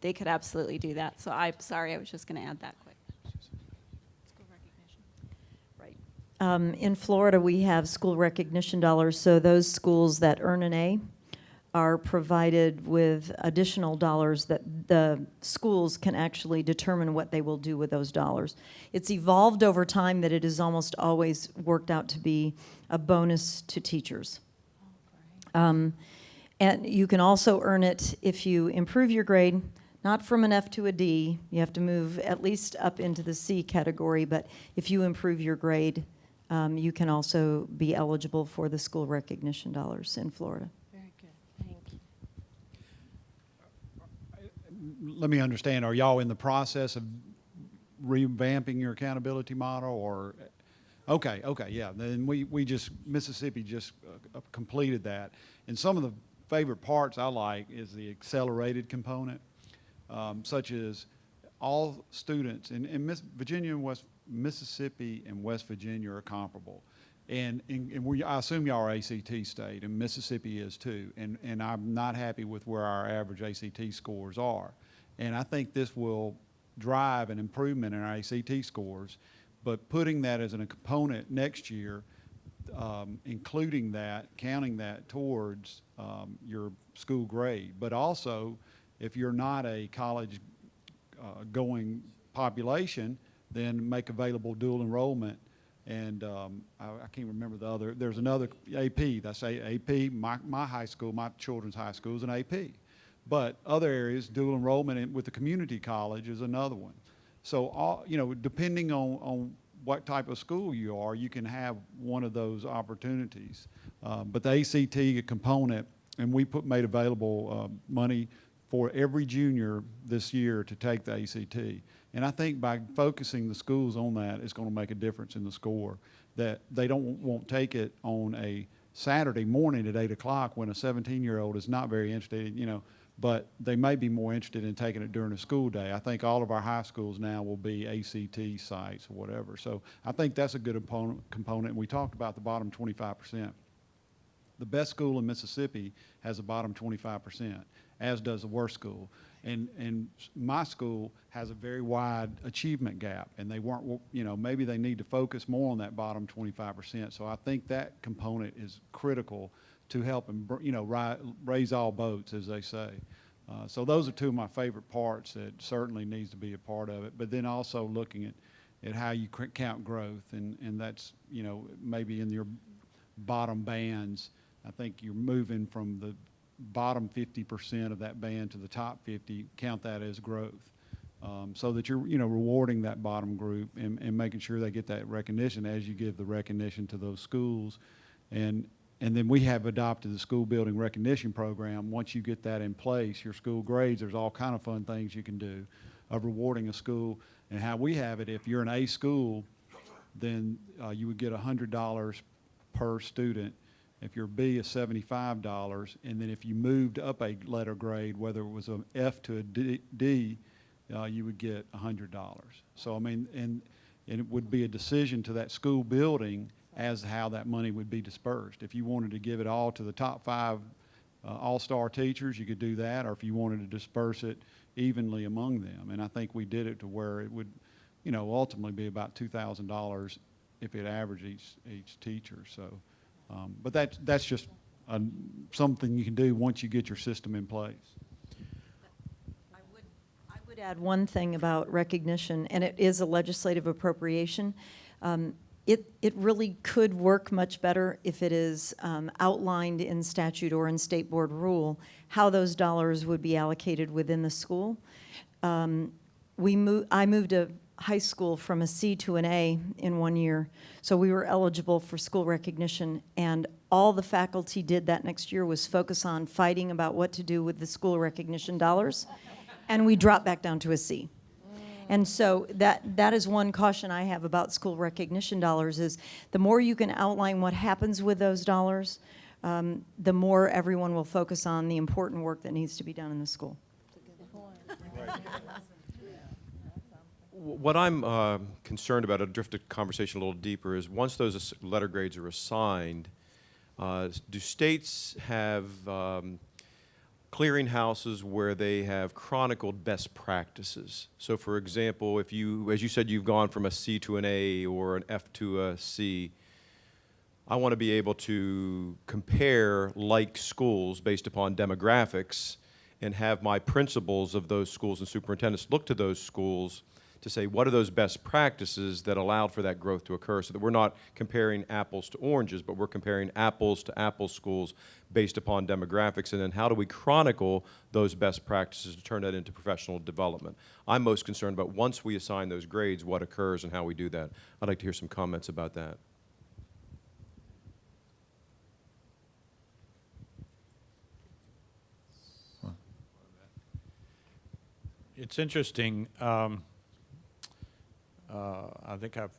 they could absolutely do that. So I'm sorry, I was just going to add that quick. In Florida, we have school recognition dollars, so those schools that earn an A are provided with additional dollars that the schools can actually determine what they will do with those dollars. It's evolved over time that it has almost always worked out to be a bonus to teachers. And you can also earn it if you improve your grade, not from an F to a D. You have to move at least up into the C category, but if you improve your grade, you can also be eligible for the school recognition dollars in Florida. Very good. Thank you. Let me understand, are y'all in the process of revamping your accountability model, or? Okay, yeah, then Mississippi just completed that. And some of the favorite parts I like is the accelerated component, such as all students in Virginia and Mississippi and West Virginia are comparable. And I assume y'all are ACT state, and Mississippi is too. And I'm not happy with where our average ACT scores are. And I think this will drive an improvement in our ACT scores. But putting that as a component next year, including that, counting that towards your school grade. But also, if you're not a college going population, then make available dual enrollment. And I can't remember the other. There's another AP. That's AP. My high school, my children's high school is an AP. But other areas, dual enrollment with the community college is another one. So, depending on what type of school you are, you can have one of those opportunities. But the ACT component, and we made available money for every junior this year to take the ACT. And I think by focusing the schools on that, it's going to make a difference in the score. That they won't take it on a Saturday morning at 8 o'clock when a 17-year-old is not very interested, but they may be more interested in taking it during a school day. I think all of our high schools now will be ACT sites or whatever. So I think that's a good component. And we talked about the bottom 25%. The best school in Mississippi has a bottom 25%, as does the worst school. And my school has a very wide achievement gap, and they weren't, maybe they need to focus more on that bottom 25%. So I think that component is critical to help them, raise all boats, as they say. So those are two of my favorite parts that certainly needs to be a part of it. But then also looking at how you count growth, and that's, maybe in your bottom bands. I think you're moving from the bottom 50% of that band to the top 50, count that as growth. So that you're, rewarding that bottom group and making sure they get that recognition as you give the recognition to those schools. And then we have adopted the school building recognition program. Once you get that in place, your school grades, there's all kind of fun things you can do of rewarding a school. And how we have it, if you're an A school, then you would get $100 per student. If you're B, it's $75. And then if you moved up a letter grade, whether it was an F to a D, you would get $100. So, I mean, and it would be a decision to that school building as to how that money would be dispersed. If you wanted to give it all to the top 5 all-star teachers, you could do that, or if you wanted to disperse it evenly among them. And I think we did it to where it would, ultimately be about $2,000 if it averaged each teacher. So, but that's just something you can do once you get your system in place. I would add one thing about recognition, and it is a legislative appropriation. It really could work much better if it is outlined in statute or in state board rule how those dollars would be allocated within the school. I moved a high school from a C to an A in 1 year, so we were eligible for school recognition, and all the faculty did that next year was focus on fighting about what to do with the school recognition dollars, and we dropped back down to a C. And so that is one caution I have about school recognition dollars is the more you can outline what happens with those dollars, the more everyone will focus on the important work that needs to be done in the school. What I'm concerned about, I'll drift the conversation a little deeper, is once those letter grades are assigned, do states have clearinghouses where they have chronicled best practices? So for example, if you, as you said, you've gone from a C to an A or an F to a C, I want to be able to compare like schools based upon demographics and have my principals of those schools and superintendents look to those schools to say, what are those best practices that allowed for that growth to occur, so that we're not comparing apples to oranges, but we're comparing apples to apples schools based upon demographics, and then how do we chronicle those best practices to turn that into professional development. I'm most concerned about, once we assign those grades, what occurs and how we do that. I'd like to hear some comments about that. It's interesting. I think I've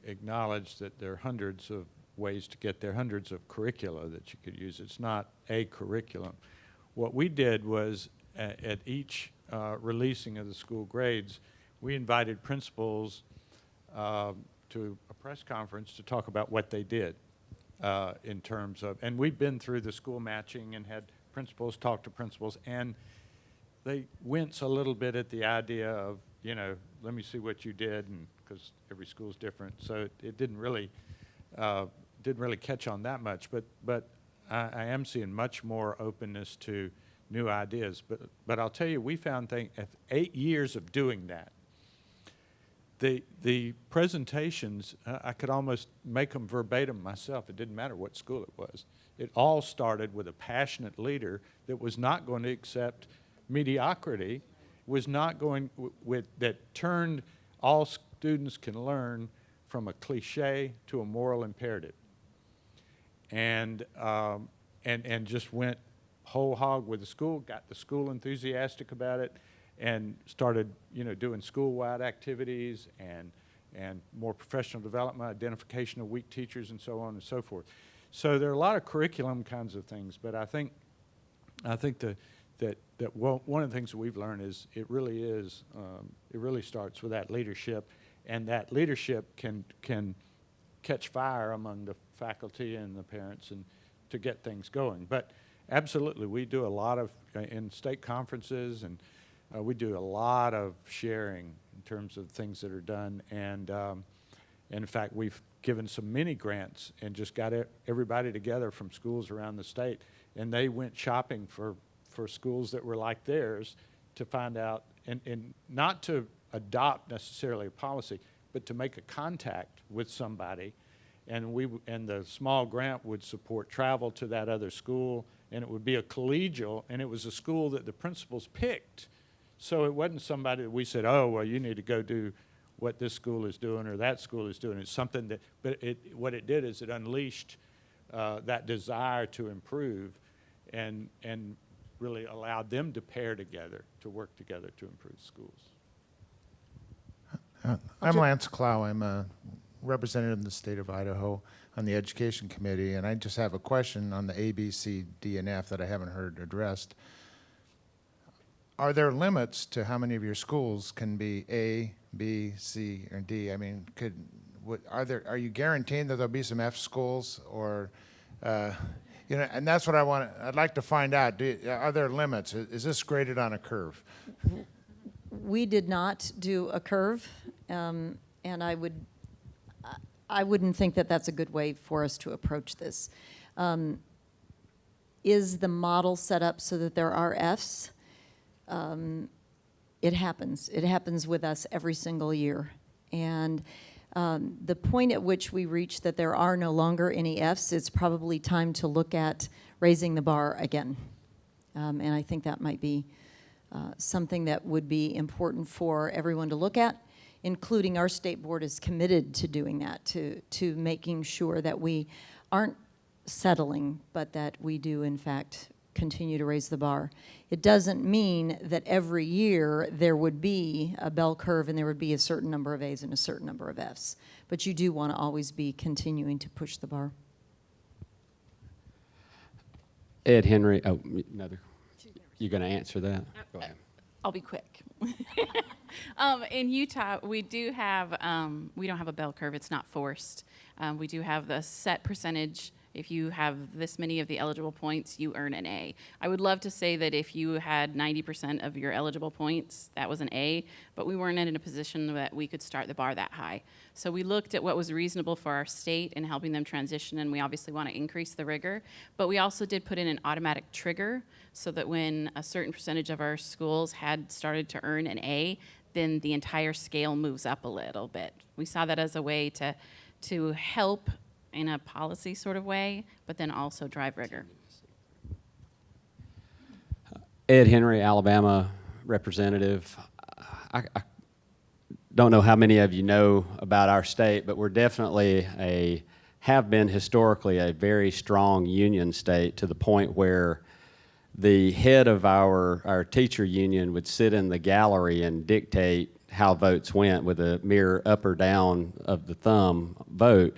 acknowledged that there are hundreds of ways to get there, hundreds of curricula that you could use. It's not a curriculum. What we did was, at each releasing of the school grades, we invited principals to a press conference to talk about what they did in terms of, and we've been through the school matching and had principals talk to principals, and they wince a little bit at the idea of, you know, let me see what you did, and because every school's different, so it didn't really catch on that much. But I am seeing much more openness to new ideas. But I'll tell you, we found after 8 years of doing that, the presentations, I could almost make them verbatim myself. It didn't matter what school it was. It all started with a passionate leader that was not going to accept mediocrity, was not going that turned all students can learn from a cliche to a moral imperative, and just went whole hog with the school, got the school enthusiastic about it, and started, you know, doing school-wide activities and more professional development, identification of weak teachers, and so on and so forth. So there are a lot of curriculum kinds of things, but I think that one of the things that we've learned is it really starts with that leadership, and that leadership can catch fire among the faculty and the parents and to get things going. But absolutely, we do a lot of in state conferences, and we do a lot of sharing in terms of things that are done, and in fact, we've given some mini grants and just got everybody together from schools around the state, and they went shopping for schools that were like theirs to find out, and not to adopt necessarily a policy, but to make a contact with somebody. And the small grant would support travel to that other school, and it would be a collegial, and it was a school that the principals picked. So it wasn't somebody that we said, oh, well, you need to go do what this school is doing or that school is doing. It's something that, but what it did is it unleashed that desire to improve, and really allowed them to pair together, to work together to improve schools. I'm Lance Clow. I'm a representative in the state of Idaho on the Education Committee, and I just have a question on the A, B, C, D, and F that I haven't heard addressed. Are there limits to how many of your schools can be A, B, C, or D? I mean, are you guaranteeing that there'll be some F schools, or you know? And that's what I'd like to find out. Are there limits? Is this graded on a curve? We did not do a curve, and I wouldn't think that that's a good way for us to approach this. Is the model set up so that there are Fs? It happens. It happens with us every single year. And the point at which we reach that there are no longer any Fs, it's probably time to look at raising the bar again. And I think that might be something that would be important for everyone to look at, including our state board is committed to doing that, to making sure that we aren't settling, but that we do, in fact, continue to raise the bar. It doesn't mean that every year there would be a bell curve and there would be a certain number of A's and a certain number of F's, but you do want to always be continuing to push the bar. Ed Henry, another. You're going to answer that? Go ahead. I'll be quick. In Utah, we do have, we don't have a bell curve. It's not forced. We do have the set percentage If you have this many of the eligible points, you earn an A. I would love to say that if you had 90% of your eligible points, that was an A, but we weren't in a position that we could start the bar that high. So we looked at what was reasonable for our state and helping them transition, and we obviously want to increase the rigor, but we also did put in an automatic trigger so that when a certain percentage of our schools had started to earn an A, then the entire scale moves up a little bit. We saw that as a way to help in a policy sort of way, but then also drive rigor. Ed Henry, Alabama representative. I don't know how many of you know about our state, but we're definitely have been historically a very strong union state, to the point where the head of our teacher union would sit in the gallery and dictate how votes went with a mere up or down of the thumb vote.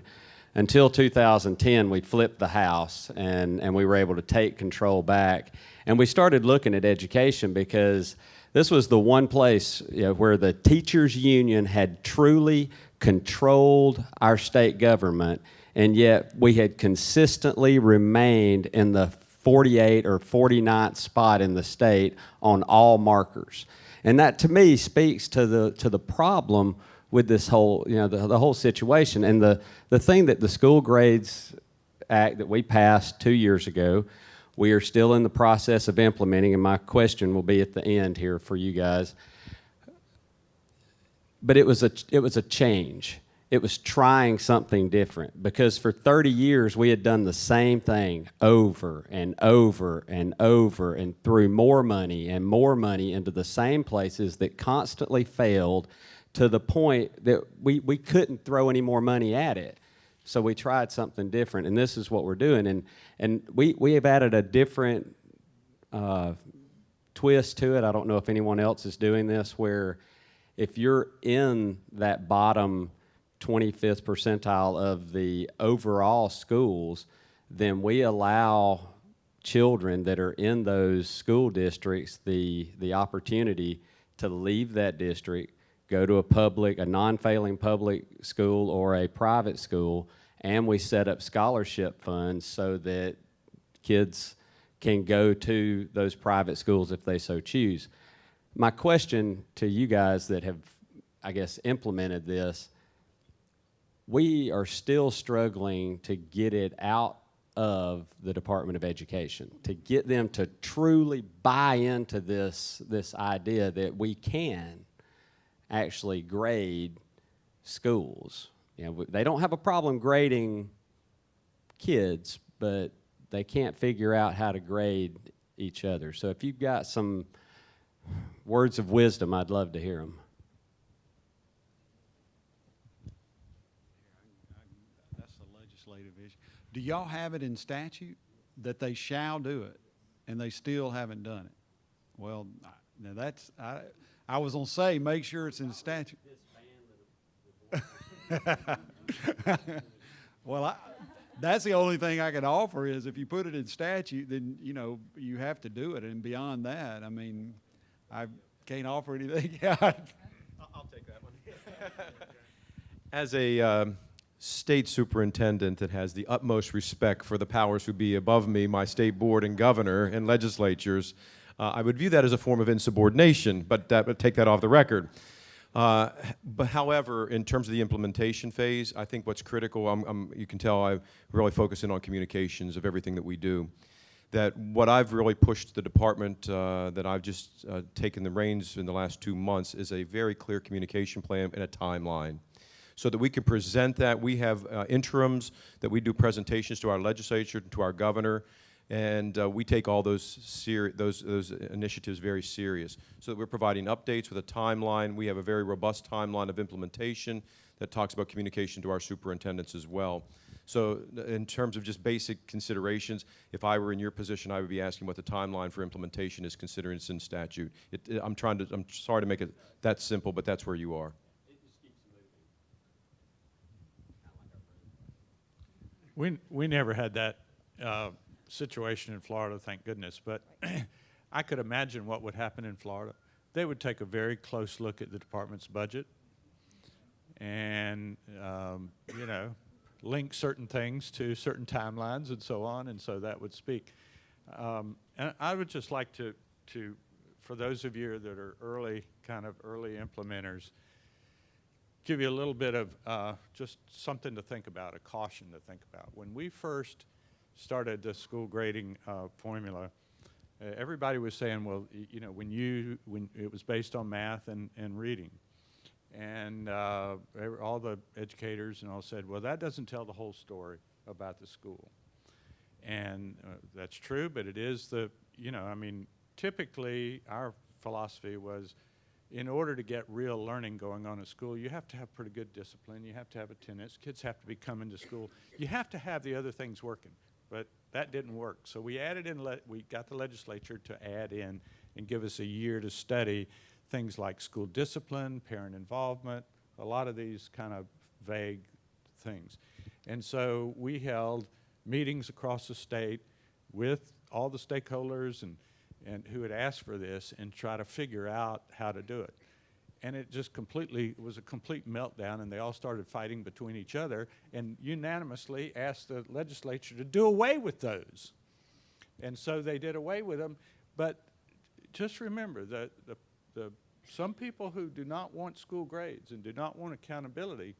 Until 2010, we flipped the house and we were able to take control back. And we started looking at education because this was the one place, where the teachers union had truly controlled our state government, and yet we had consistently remained in the 48th or 49th spot in the state on all markers. And that, to me, speaks to the problem with this whole, the whole situation. And the thing that the School Grades Act that we passed 2 years ago, we are still in the process of implementing, and my question will be at the end here for you guys. But it was a change. It was trying something different, because for 30 years we had done the same thing over and over and over, and threw more money into the same places that constantly failed, to the point that we couldn't throw any more money at it. So we tried something different, and this is what we're doing. And we have added a different twist to it. I don't know if anyone else is doing this, where if you're in that bottom 25th percentile of the overall schools, then we allow children that are in those school districts the opportunity to leave that district, go to a non-failing public school or a private school, and we set up scholarship funds so that kids can go to those private schools if they so choose. My question to you guys that have, I guess, implemented this, we are still struggling to get it out of the Department of Education, to get them to truly buy into this idea that we can actually grade schools. They don't have a problem grading kids, but they can't figure out how to grade each other. So if you've got some words of wisdom, I'd love to hear them. That's the legislative issue. Do y'all have it in statute that they shall do it, and they still haven't done it? Well, now that's, I was gonna say, make sure it's in statute. Well, that's the only thing I can offer is if you put it in statute, then, you have to do it. And beyond that, I mean, I can't offer anything. I'll take that one. As a state superintendent that has the utmost respect for the powers who be above me, my state board and governor and legislatures, I would view that as a form of insubordination, but that would take that off the record. But however, in terms of the implementation phase, I think what's critical, you can tell I really focus in on communications of everything that we do. That what I've really pushed the department, that I've just taken the reins in the last 2 months, is a very clear communication plan and a timeline, so that we can present that. We have interims that we do presentations to our legislature, to our governor, and we take all those initiatives very serious, so that we're providing updates with a timeline. We have a very robust timeline of implementation that talks about communication to our superintendents as well. So in terms of just basic considerations, if I were in your position, I would be asking what the timeline for implementation is, considering it's in statute. I'm sorry to make it that simple, but that's where you are. We never had that situation in Florida, thank goodness, but I could imagine what would happen in Florida. They would take a very close look at the department's budget and, link certain things to certain timelines and so on, and so that would speak. And I would just like to, for those of you that are early implementers, give you a little bit of just something to think about, a caution to think about. When we first started the school grading formula, everybody was saying, well, you know, when it was based on math and reading. And all the educators and all said, well, that doesn't tell the whole story about the school. And that's true, but it is the, you know, I mean, typically our philosophy was, in order to get real learning going on at school, you have to have pretty good discipline, you have to have attendance, kids have to be coming to school, you have to have the other things working. But that didn't work. So we added in, we got the legislature to add in and give us a year to study things like school discipline, parent involvement, a lot of these kind of vague things. And so we held meetings across the state with all the stakeholders and who had asked for this and try to figure out how to do it. And it just was a complete meltdown, and they all started fighting between each other and unanimously asked the legislature to do away with those. And so they did away with them, but just remember that some people who do not want school grades and do not want accountability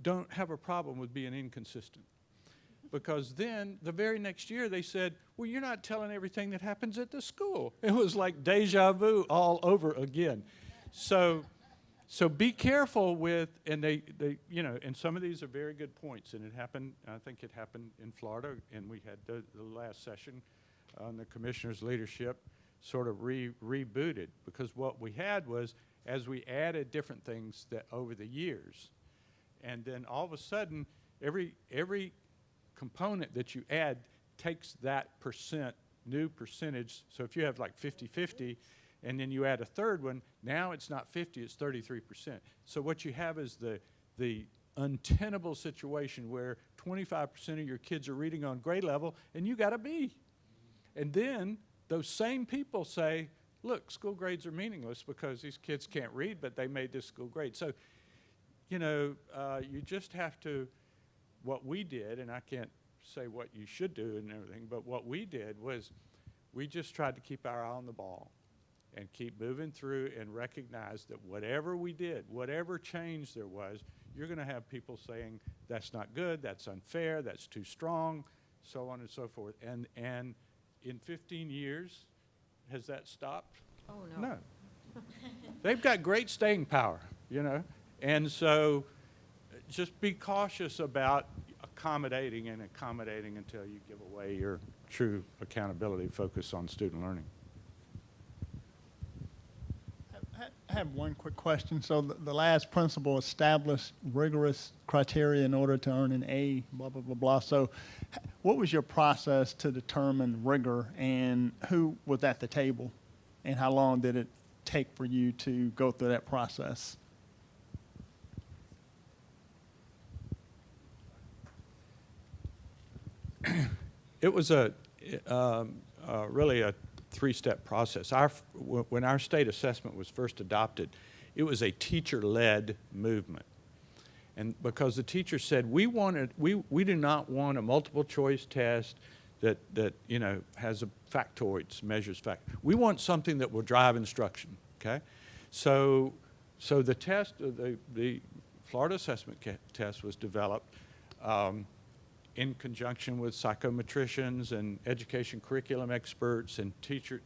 don't have a problem with being inconsistent. Because then, the very next year, they said, well, you're not telling everything that happens at the school. It was like deja vu all over again. So be careful with, and they you know, and some of these are very good points, and it happened, I think it happened in Florida, and we had the last session on the commissioner's leadership sort of rebooted, because what we had was, as we added different things that over the years, and then all of a sudden, every component that you add takes that new percentage. So if you have like 50-50 and then you add a third one, now it's not 50, it's 33%. So what you have is the untenable situation where 25% of your kids are reading on grade level and you got a B. And then those same people say, look, school grades are meaningless because these kids can't read, but they made this school grade. So, you know, you just have to, what we did, and I can't say what you should do and everything, but what we did was we just tried to keep our eye on the ball and keep moving through and recognize that whatever we did, whatever change there was, you're going to have people saying, that's not good, that's unfair, that's too strong, so on and so forth. And in 15 years, has that stopped? Oh, no. No. They've got great staying power, you know, and so just be cautious about accommodating until you give away your true accountability focus on student learning. I have one quick question. So the last principle, establish rigorous criteria in order to earn an A, blah, blah, blah, blah. So what was your process to determine rigor, and who was at the table, and how long did it take for you to go through that process? It was really a three-step process. When our state assessment was first adopted, it was a teacher-led movement. And because the teachers said, we do not want a multiple choice test that you know, has a factoids, measures fact. We want something that will drive instruction, okay? So the test, the Florida assessment test was developed in conjunction with psychometricians and education curriculum experts and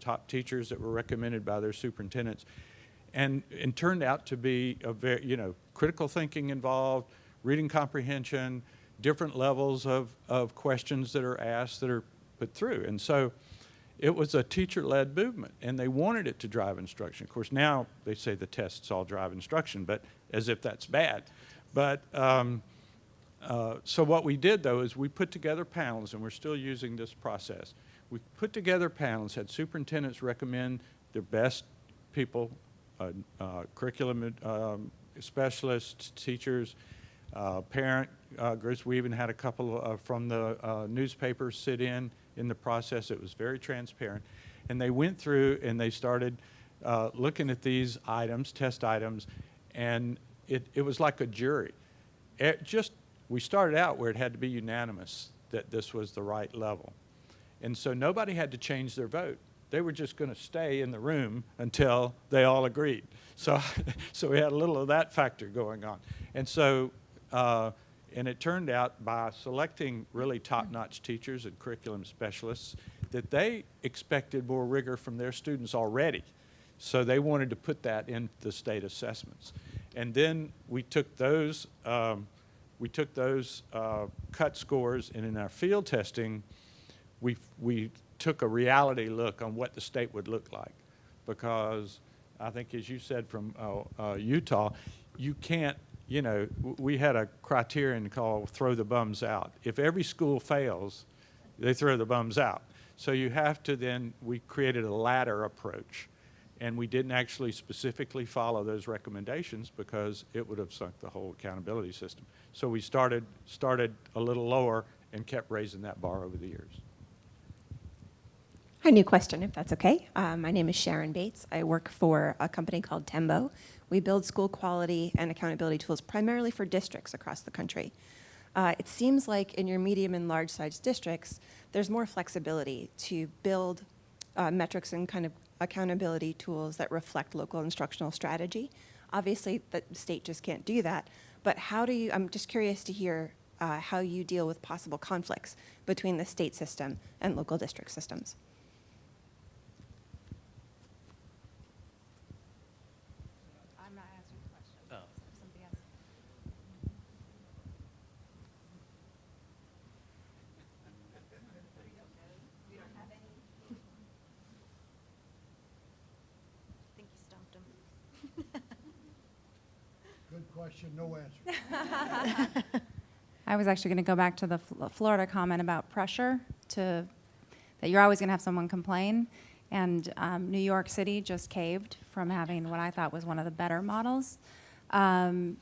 top teachers that were recommended by their superintendents, and turned out to be a very, you know, critical thinking involved, reading comprehension, different levels of questions that are asked that are put through. And so it was a teacher-led movement, and they wanted it to drive instruction. Of course, now they say the tests all drive instruction, but as if that's bad. But so what we did, though, is we put together panels, and we're still using this process. We put together panels, had superintendents recommend their best people, curriculum specialists, teachers, parent groups. We even had a couple from the newspapers sit in the process. It was very transparent. And they went through and they started looking at these items, test items, and it was like a jury. Just we started out where it had to be unanimous that this was the right level. And so nobody had to change their vote. They were just going to stay in the room until they all agreed. So, so we had a little of that factor going on. And so, and it turned out by selecting really top-notch teachers and curriculum specialists that they expected more rigor from their students already. So they wanted to put that in the state assessments. And then we took those, cut scores, and in our field testing, we took a reality look on what the state would look like. Because I think, as you said from Utah, you can't, you know, we had a criterion called throw the bums out. If every school fails, they throw the bums out. So you have to then, we created a ladder approach. And we didn't actually specifically follow those recommendations because it would have sunk the whole accountability system. So we started a little lower and kept raising that bar over the years. A new question, if that's okay. My name is Sharon Bates. I work for a company called Tembo. We build school quality and accountability tools primarily for districts across the country. It seems like in your medium and large-sized districts, there's more flexibility to build metrics and kind of accountability tools that reflect local instructional strategy. Obviously, the state just can't do that. But how do you, I'm just curious to hear how you deal with possible conflicts between the state system and local district systems. I'm not answering the question. Oh. Somebody else. We don't have any. I think you stumped him. Good question, no answer. I was actually going to go back to the Florida comment about pressure, that you're always going to have someone complain. And New York City just caved from having what I thought was one of the better models. And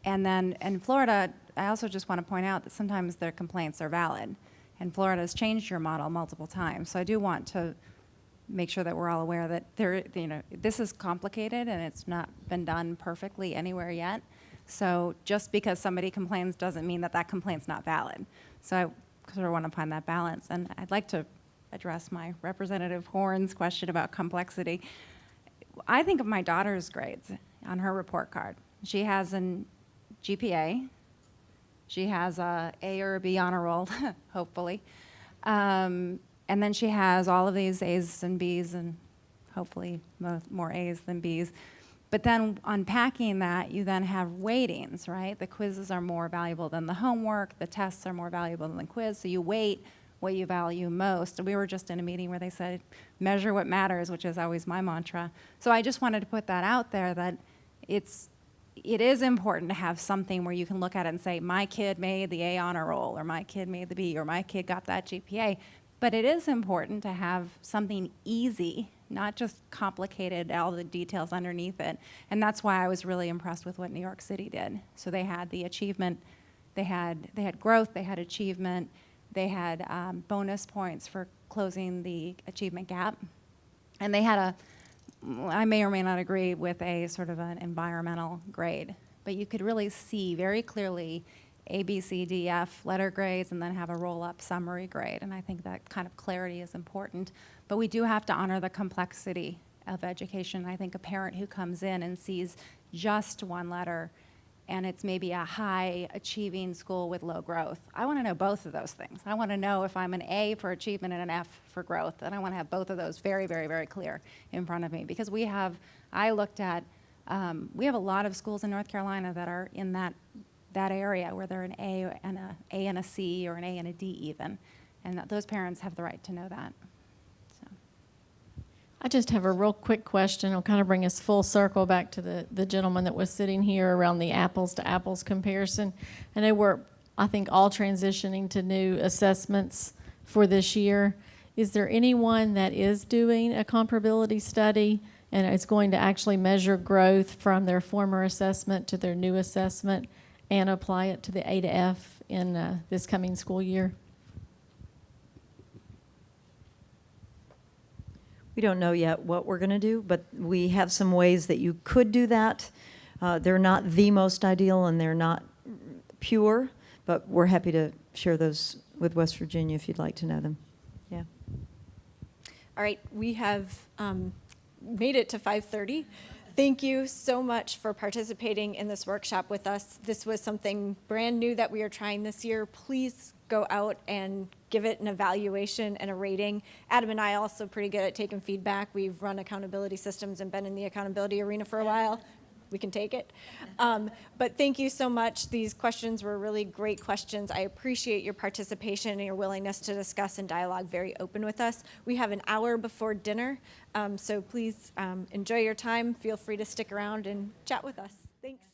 then in Florida, I also just want to point out that sometimes their complaints are valid. And Florida has changed your model multiple times. So I do want to make sure that we're all aware that this is complicated and it's not been done perfectly anywhere yet. So just because somebody complains doesn't mean that that complaint's not valid. So I sort of want to find that balance. And I'd like to address my Representative Horn's question about complexity. I think of my daughter's grades on her report card. She has an GPA. She has a A or a B honor roll, hopefully. And then she has all of these A's and B's and hopefully more A's than B's. But then unpacking that, you then have weightings, right? The quizzes are more valuable than the homework. The tests are more valuable than the quiz. So you weight what you value most. We were just in a meeting where they said, measure what matters, which is always my mantra. So I just wanted to put that out there that it is important to have something where you can look at it and say, my kid made the A honor roll, or my kid made the B, or my kid got that GPA. But it is important to have something easy, not just complicated, all the details underneath it. And that's why I was really impressed with what New York City did. So they had the achievement, they had growth, they had achievement, they had bonus points for closing the achievement gap. And they had I may or may not agree with a sort of an environmental grade, but you could really see very clearly A, B, C, D, F letter grades, and then have a roll-up summary grade. And I think that kind of clarity is important. But we do have to honor the complexity of education. I think a parent who comes in and sees just one letter and it's maybe a high-achieving school with low growth, I want to know both of those things. I want to know if I'm an A for achievement and an F for growth, and I want to have both of those very, very, very clear in front of me. Because we have a lot of schools in North Carolina that are in that area where they're an A and a C or an A and a D even. And those parents have the right to know that. So. I just have a real quick question. It'll kind of bring us full circle back to the gentleman that was sitting here around the apples to apples comparison. I know we're, I think, all transitioning to new assessments for this year. Is there anyone that is doing a comparability study and is going to actually measure growth from their former assessment to their new assessment and apply it to the A to F in this coming school year? We don't know yet what we're going to do, but we have some ways that you could do that. They're not the most ideal and they're not pure, But we're happy to share those with West Virginia if you'd like to know them. Yeah. All right, we have made it to 5:30. Thank you so much for participating in this workshop with us. This was something brand new that we are trying this year. Please go out and give it an evaluation and a rating. Adam and I are also pretty good at taking feedback. We've run accountability systems and been in the accountability arena for a while. We can take it. But thank you so much. These questions were really great questions. I appreciate your participation and your willingness to discuss and dialogue very open with us. We have an hour before dinner, so please enjoy your time. Feel free to stick around and chat with us. Thanks.